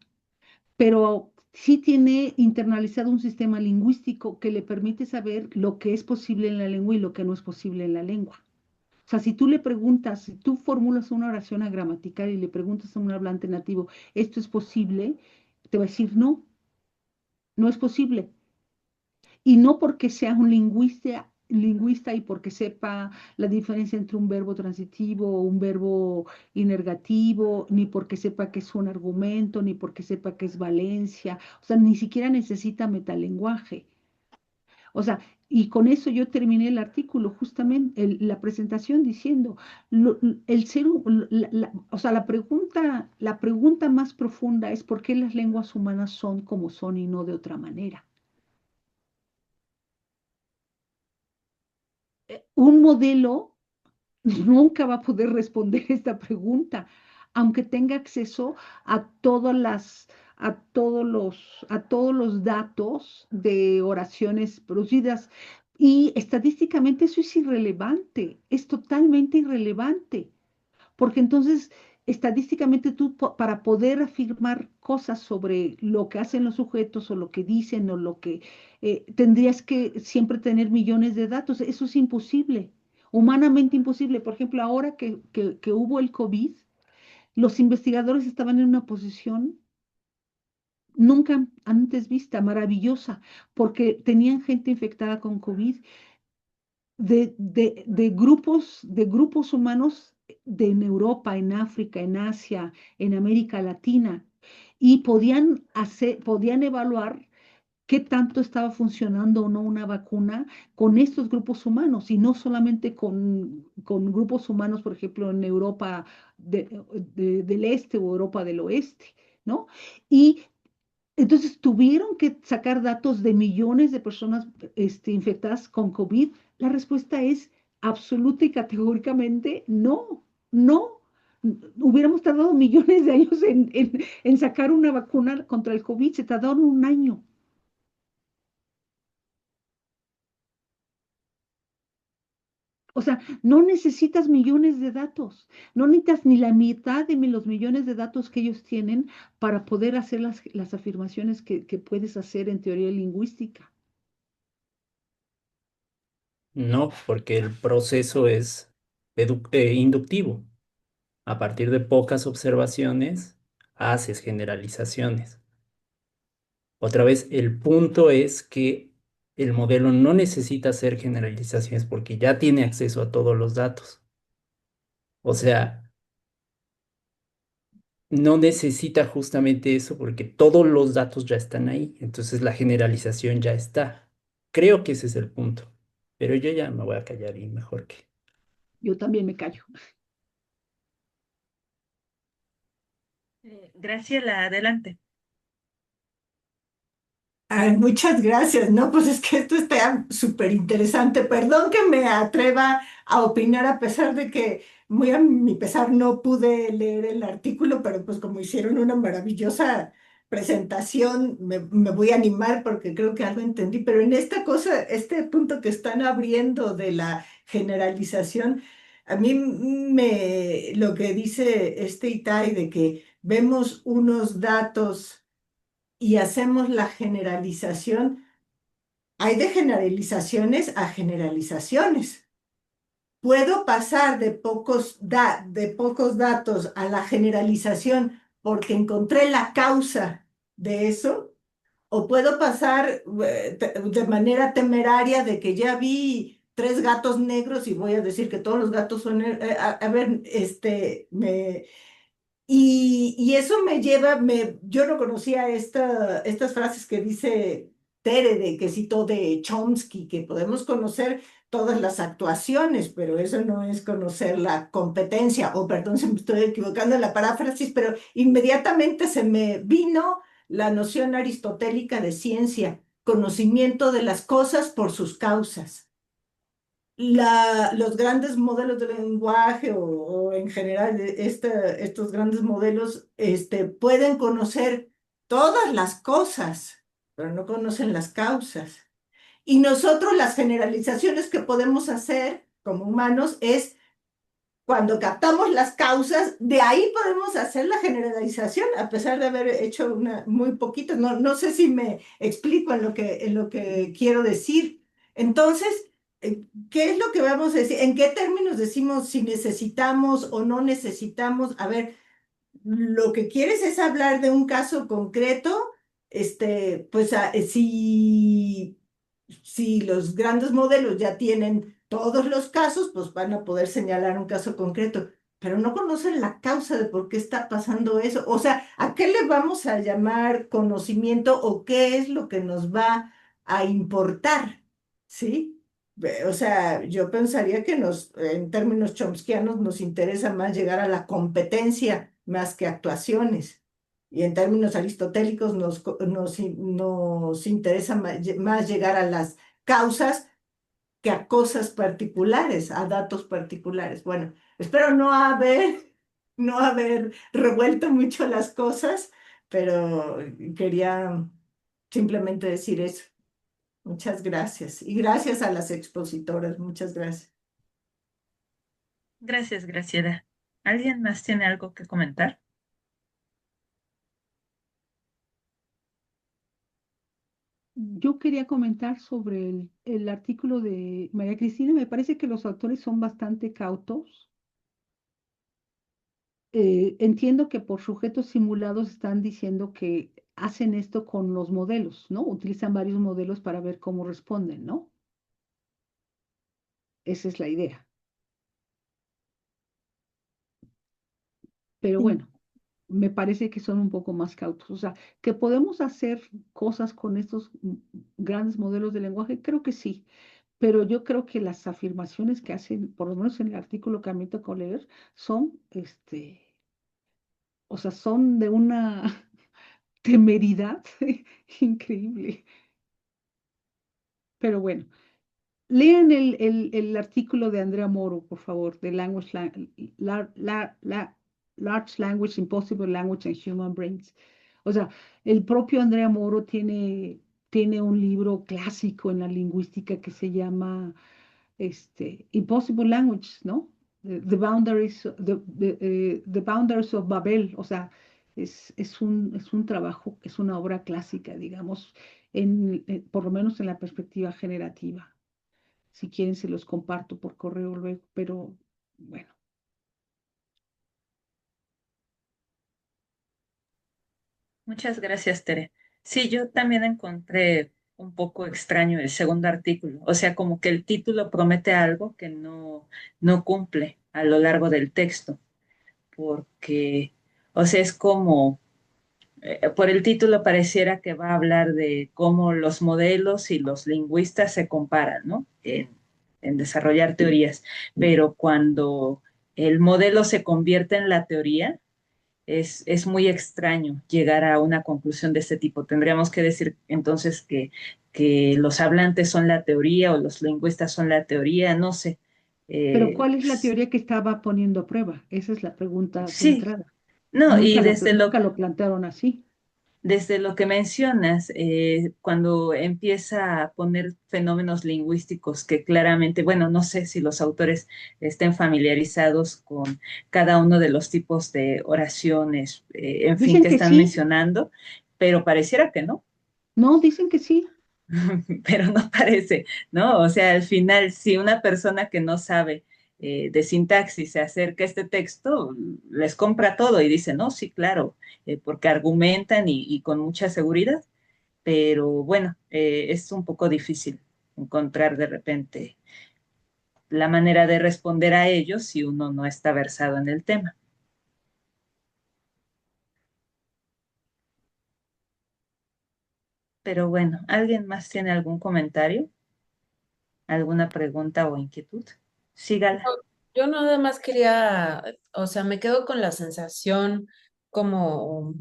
pero sí tiene internalizado un sistema lingüístico que le permite saber lo que es posible en la lengua y lo que no es posible en la lengua. O sea, si tú le preguntas, si tú formulas una oración gramatical y le preguntas a un hablante nativo, ¿esto es posible? Te va a decir no, no es posible. Y no porque sea un lingüista y porque sepa la diferencia entre un verbo transitivo o un verbo inergativo, ni porque sepa que es un argumento, ni porque sepa que es valencia. O sea, ni siquiera necesita metalenguaje. O sea, y con eso yo terminé el artículo, justamente la presentación diciendo, el ser, o sea, la pregunta más profunda es por qué las lenguas humanas son como son y no de otra manera. Un modelo nunca va a poder responder esta pregunta, aunque tenga acceso a a todos los datos de oraciones producidas. Y estadísticamente eso es irrelevante, es totalmente irrelevante, porque entonces estadísticamente tú para poder afirmar cosas sobre lo que hacen los sujetos o lo que dicen o lo que tendrías que siempre tener millones de datos. Eso es imposible, humanamente imposible. Por ejemplo, ahora que hubo el COVID, los investigadores estaban en una posición nunca antes vista, maravillosa, porque tenían gente infectada con COVID de grupos humanos en Europa, en África, en Asia, en América Latina, y podían evaluar qué tanto estaba funcionando o no una vacuna con estos grupos humanos, y no solamente con grupos humanos, por ejemplo, en Europa del Este o Europa del Oeste, ¿no? Y entonces tuvieron que sacar datos de millones de personas infectadas con COVID. La respuesta es absoluta y categóricamente no, no. Hubiéramos tardado millones de años en sacar una vacuna contra el COVID, se tardaron un año. O sea, no necesitas millones de datos, no necesitas ni la mitad de los millones de datos que ellos tienen para poder hacer las afirmaciones que puedes hacer en teoría lingüística. No, porque el proceso es inductivo. A partir de pocas observaciones, haces generalizaciones. Otra vez, el punto es que el modelo no necesita hacer generalizaciones porque ya tiene acceso a todos los datos. O sea, no necesita justamente eso porque todos los datos ya están ahí. Entonces la generalización ya está. Creo que ese es el punto. Pero yo ya me voy a callar y mejor que... Yo también me callo. Graciela, adelante. Ay, muchas gracias. No, pues es que esto está súper interesante. Perdón que me atreva a opinar a pesar de que muy a mi pesar no pude leer el artículo, pero pues como hicieron una maravillosa presentación, me voy a animar porque creo que algo entendí. Pero en esta cosa, este punto que están abriendo de la generalización, a mí lo que dice este Itai de que vemos unos datos y hacemos la generalización, hay de generalizaciones a generalizaciones. puedo pasar de pocos datos a la generalización porque encontré la causa de eso, o puedo pasar de manera temeraria de que ya vi tres gatos negros y voy a decir que todos los gatos son, a ver, y eso me lleva, yo no conocía estas frases que dice Tere, de que citó de Chomsky, que podemos conocer todas las actuaciones, pero eso no es conocer la competencia, o perdón si me estoy equivocando en la paráfrasis, pero inmediatamente se me vino la noción aristotélica de ciencia, conocimiento de las cosas por sus causas. Los grandes modelos de lenguaje o en general estos grandes modelos pueden conocer todas las cosas, pero no conocen las causas. Y nosotros las generalizaciones que podemos hacer como humanos es cuando captamos las causas, de ahí podemos hacer la generalización, a pesar de haber hecho muy poquito. No sé si me explico en lo que quiero decir. Entonces, ¿qué es lo que vamos a decir? ¿En qué términos decimos si necesitamos o no necesitamos? A ver, lo que quieres es hablar de un caso concreto, pues si los grandes modelos ya tienen todos los casos, pues van a poder señalar un caso concreto, pero no conocen la causa de por qué está pasando eso. O sea, ¿a qué le vamos a llamar conocimiento o qué es lo que nos va a importar? ¿Sí? O sea, yo pensaría que en términos chomskianos nos interesa más llegar a la competencia más que actuaciones. Y en términos aristotélicos nos interesa más llegar a las causas que a cosas particulares, a datos particulares. Bueno, espero no haber revuelto mucho las cosas, pero quería simplemente decir eso. Muchas gracias. Y gracias a las expositoras. Muchas gracias. Gracias, Graciela. ¿Alguien más tiene algo que comentar? Yo quería comentar sobre el artículo de María Cristina. Me parece que los autores son bastante cautos. Entiendo que por sujetos simulados están diciendo que hacen esto con los modelos, ¿no? Utilizan varios modelos para ver cómo responden, ¿no? Esa es la idea. Pero Sí. bueno, me parece que son un poco más cautos. O sea, que podemos hacer cosas con estos grandes modelos de lenguaje, creo que sí. Pero yo creo que las afirmaciones que hacen, por lo menos en el artículo que a mí me tocó leer, son, o sea, son de una temeridad increíble. Pero bueno, lean el artículo de Andrea Moro, por favor, de Large Language, Impossible Language and Human Brains. O sea, el propio Andrea Moro tiene un libro clásico en la lingüística que se llama Impossible Language, ¿no? The Boundaries of Babel. O sea, es un trabajo, es una obra clásica, digamos, por lo menos en la perspectiva generativa. Si quieren, se los comparto por correo luego, pero bueno. Muchas gracias, Tere. Sí, yo también encontré un poco extraño el segundo artículo. O sea, como que el título promete algo que no cumple a lo largo del texto, porque, o sea, es como por el título pareciera que va a hablar de cómo los modelos y los lingüistas se comparan, ¿no? En desarrollar teorías, pero cuando el modelo se convierte en la teoría, es muy extraño llegar a una conclusión de este tipo. Tendríamos que decir entonces que los hablantes son la teoría o los lingüistas son la teoría, no sé. Pero ¿cuál es la Pues, teoría que estaba poniendo a prueba? Esa es la pregunta sí, centrada. no, y Nunca lo plantearon así. desde lo que mencionas, cuando empieza a poner fenómenos lingüísticos que claramente, bueno, no sé si los autores estén familiarizados con cada uno de los tipos de oraciones, en fin, Dicen que que están sí, mencionando, pero pareciera que no, no, dicen que sí. pero no parece, ¿no? O sea, al final, si una persona que no sabe de sintaxis se acerca a este texto, les compra todo y dice, no, sí, claro, porque argumentan y con mucha seguridad, pero bueno, es un poco difícil encontrar de repente la manera de responder a ellos si uno no está versado en el tema. Pero bueno, ¿alguien más tiene algún comentario? ¿Alguna pregunta o inquietud? Sígala. Yo nada más quería, o sea, me quedo con la sensación como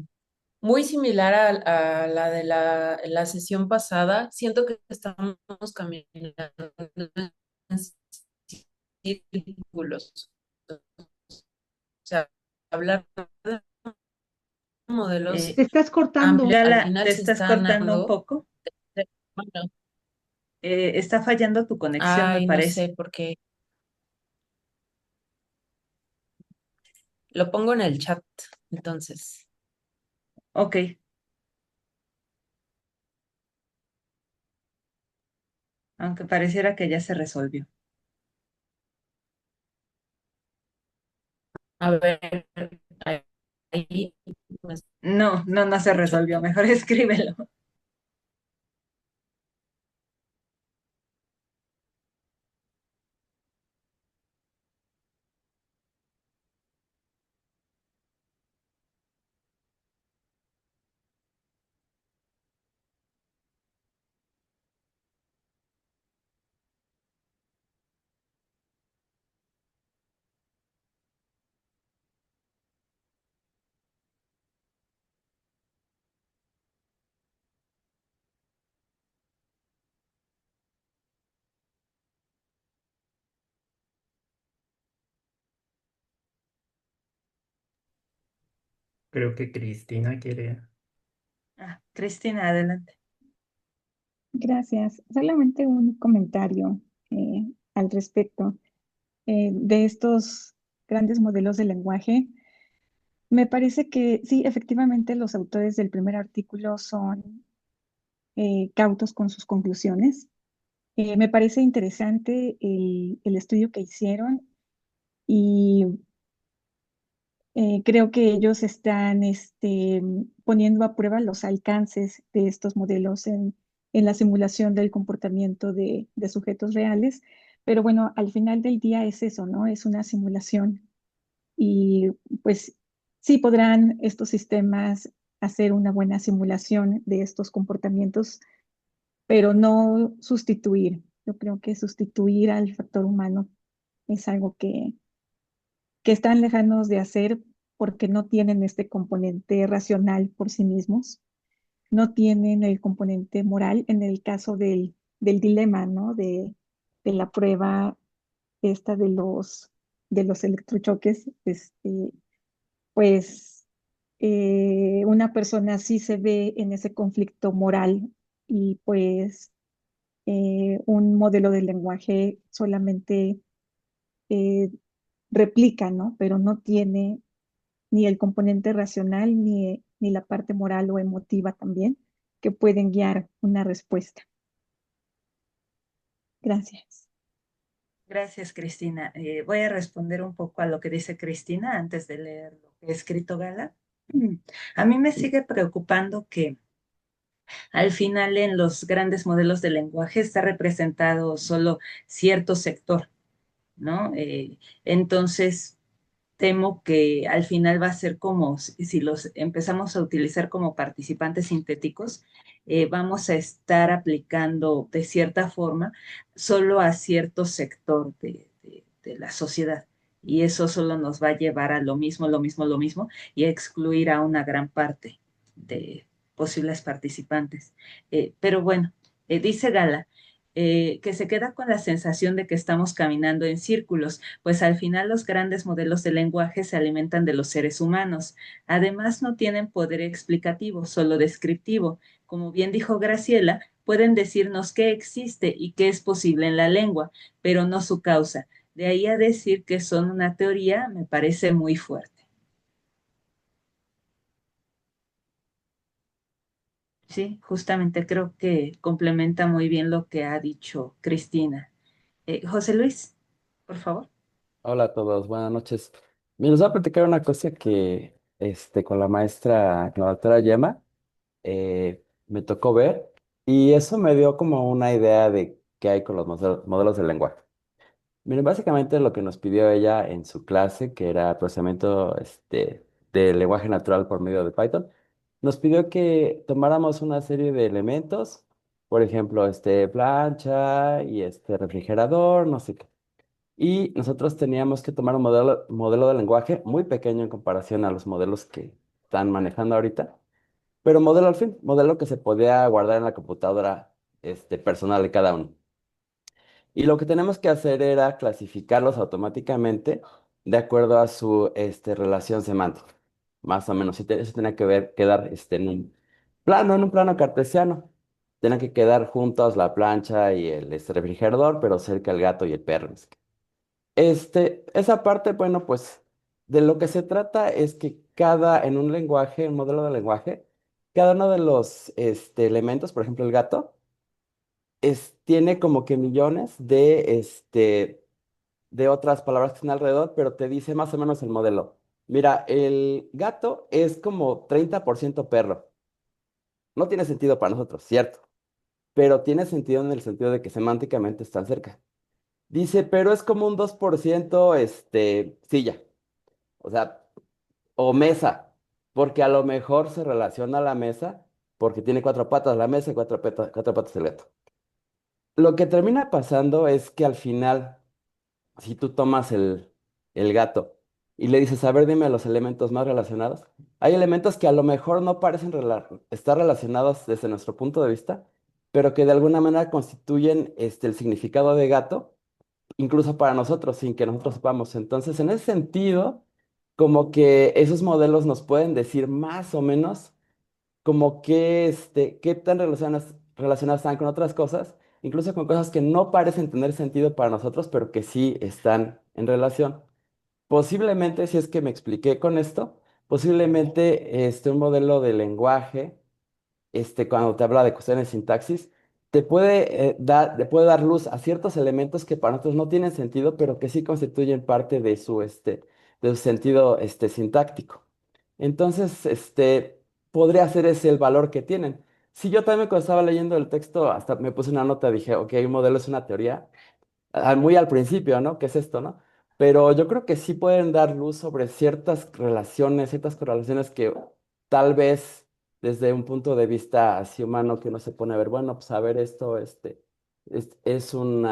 muy similar a la de la sesión pasada. Siento que estamos caminando en círculos. O sea, hablar de modelos Te estás cortando. amplios, al Sígala, te final se estás están cortando un dando. poco. Bueno, Está fallando tu conexión, me ay, no parece. sé, porque lo pongo en el chat, entonces. Ok, aunque pareciera que ya se resolvió. A ver, ahí me No, no, no se escucho. resolvió. Mejor escríbelo. Creo que Cristina quiere. Cristina, adelante. Gracias. Solamente un comentario al respecto de estos grandes modelos de lenguaje. Me parece que sí, efectivamente, los autores del primer artículo son cautos con sus conclusiones. Me parece interesante el estudio que hicieron y creo que ellos están poniendo a prueba los alcances de estos modelos en la simulación del comportamiento de sujetos reales. Pero bueno, al final del día es eso, ¿no? Es una simulación. Y pues sí podrán estos sistemas hacer una buena simulación de estos comportamientos, pero no sustituir. Yo creo que sustituir al factor humano es algo que están lejanos de hacer porque no tienen este componente racional por sí mismos, no tienen el componente moral en el caso del dilema, ¿no? De la prueba esta de los electrochoques, pues una persona sí se ve en ese conflicto moral y pues un modelo de lenguaje solamente eh, replica, ¿no? Pero no tiene ni el componente racional ni la parte moral o emotiva también que pueden guiar una respuesta. Gracias. Gracias, Cristina. Voy a responder un poco a lo que dice Cristina antes de leer lo que ha escrito Gala. A mí me sigue preocupando que al final en los grandes modelos de lenguaje está representado solo cierto sector, ¿no? Entonces, temo que al final va a ser como si los empezamos a utilizar como participantes sintéticos, vamos a estar aplicando de cierta forma solo a cierto sector de la sociedad. Y eso solo nos va a llevar a lo mismo, lo mismo, lo mismo, y a excluir a una gran parte de posibles participantes. Pero bueno, dice Gala, que se queda con la sensación de que estamos caminando en círculos, pues al final los grandes modelos de lenguaje se alimentan de los seres humanos. Además, no tienen poder explicativo, solo descriptivo. Como bien dijo Graciela, pueden decirnos qué existe y qué es posible en la lengua, pero no su causa. De ahí a decir que son una teoría me parece muy fuerte. Sí, justamente creo que complementa muy bien lo que ha dicho Cristina. José Luis, por favor. Hola a todos, buenas noches. Me les voy a platicar una cosa que con la maestra, con la doctora Yema, me tocó ver y eso me dio como una idea de qué hay con los modelos de lenguaje. Miren, básicamente lo que nos pidió ella en su clase, que era procesamiento de lenguaje natural por medio de Python, nos pidió que tomáramos una serie de elementos, por ejemplo, plancha y refrigerador, no sé qué. Y nosotros teníamos que tomar un modelo de lenguaje muy pequeño en comparación a los modelos que están manejando ahorita, pero modelo al fin, modelo que se podía guardar en la computadora personal de cada uno. Y lo que tenemos que hacer era clasificarlos automáticamente de acuerdo a su relación semántica. Más o menos, eso tenía que quedar en un plano cartesiano. Tienen que quedar juntos la plancha y el refrigerador, pero cerca el gato y el perro. Esa parte, bueno, pues de lo que se trata es que en un lenguaje, un modelo de lenguaje, cada uno de los elementos, por ejemplo, el gato, tiene como que millones de otras palabras que están alrededor, pero te dice más o menos el modelo. Mira, el gato es como 30% perro. No tiene sentido para nosotros, cierto, pero tiene sentido en el sentido de que semánticamente están cerca. Dice, pero es como un 2% silla. O sea, o mesa, porque a lo mejor se relaciona a la mesa porque tiene cuatro patas la mesa y cuatro patas el gato. Lo que termina pasando es que al final, si tú tomas el gato y le dices, a ver, dime los elementos más relacionados, hay elementos que a lo mejor no parecen estar relacionados desde nuestro punto de vista, pero que de alguna manera constituyen el significado de gato incluso para nosotros, sin que nosotros sepamos. Entonces, en ese sentido, como que esos modelos nos pueden decir más o menos como que, qué tan relacionadas están con otras cosas, incluso con cosas que no parecen tener sentido para nosotros, pero que sí están en relación. Posiblemente, si es que me expliqué con esto, posiblemente un modelo de lenguaje cuando te habla de cuestiones de sintaxis, te puede dar luz a ciertos elementos que para nosotros no tienen sentido, pero que sí constituyen parte de su sentido sintáctico. Entonces, podría ser ese el valor que tienen. Si yo también cuando estaba leyendo el texto, hasta me puse una nota, dije, ok, un modelo es una teoría, muy al principio, ¿no? ¿Qué es esto, no? Pero yo creo que sí pueden dar luz sobre ciertas relaciones, ciertas correlaciones que tal vez desde un punto de vista así humano que uno se pone a ver, bueno, pues a ver esto, es un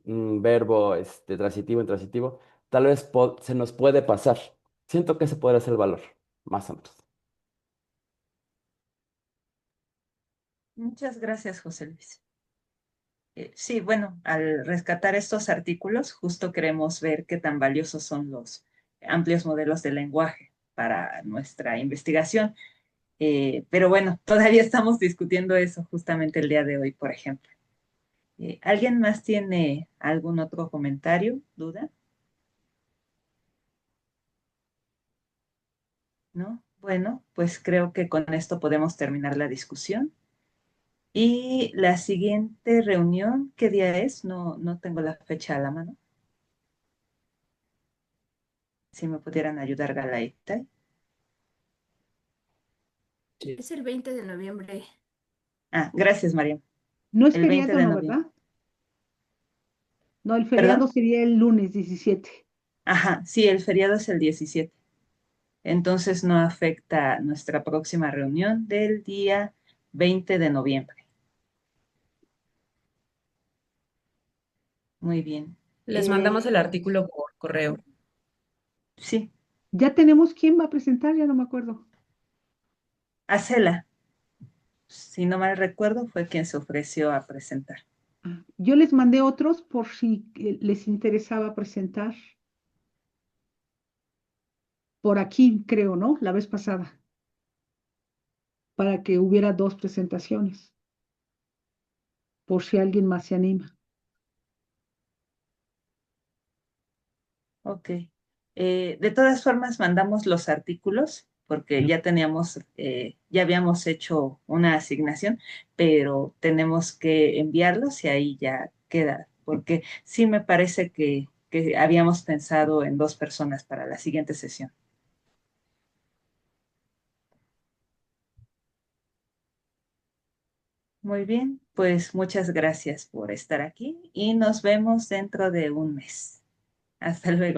verbo transitivo, intransitivo, tal vez se nos puede pasar. Siento que ese podría ser el valor, más o menos. Muchas gracias, José Luis. Sí, bueno, al rescatar estos artículos, justo queremos ver qué tan valiosos son los amplios modelos de lenguaje para nuestra investigación. Pero bueno, todavía estamos discutiendo eso justamente el día de hoy, por ejemplo. ¿Alguien más tiene algún otro comentario, duda? ¿No? Bueno, pues creo que con esto podemos terminar la discusión. Y la siguiente reunión, ¿qué día es? No tengo la fecha a la mano. Si me pudieran ayudar, Galaita. Sí. Es el 20 de noviembre. Ah, gracias, María. No es El 20 feriado, de ¿no, noviembre. verdad? No, el ¿Perdón? feriado sería el lunes 17. Ajá, sí, el feriado es el 17. Entonces no afecta nuestra próxima reunión del día 20 de noviembre. Muy bien. Les mandamos el artículo por correo. Sí, Ya tenemos quién va a presentar, ya no me acuerdo. Acela, si no mal recuerdo, fue quien se ofreció a presentar. Yo les mandé otros por si les interesaba presentar. Por aquí, creo, ¿no? La vez pasada, para que hubiera dos presentaciones, por si alguien más se anima. Ok. De todas formas, mandamos los artículos porque ya habíamos hecho una asignación, pero tenemos que enviarlos y ahí ya queda, porque sí me parece que que habíamos pensado en 2 personas para la siguiente sesión. Muy bien, pues muchas gracias por estar aquí y nos vemos dentro de un mes. Hasta luego.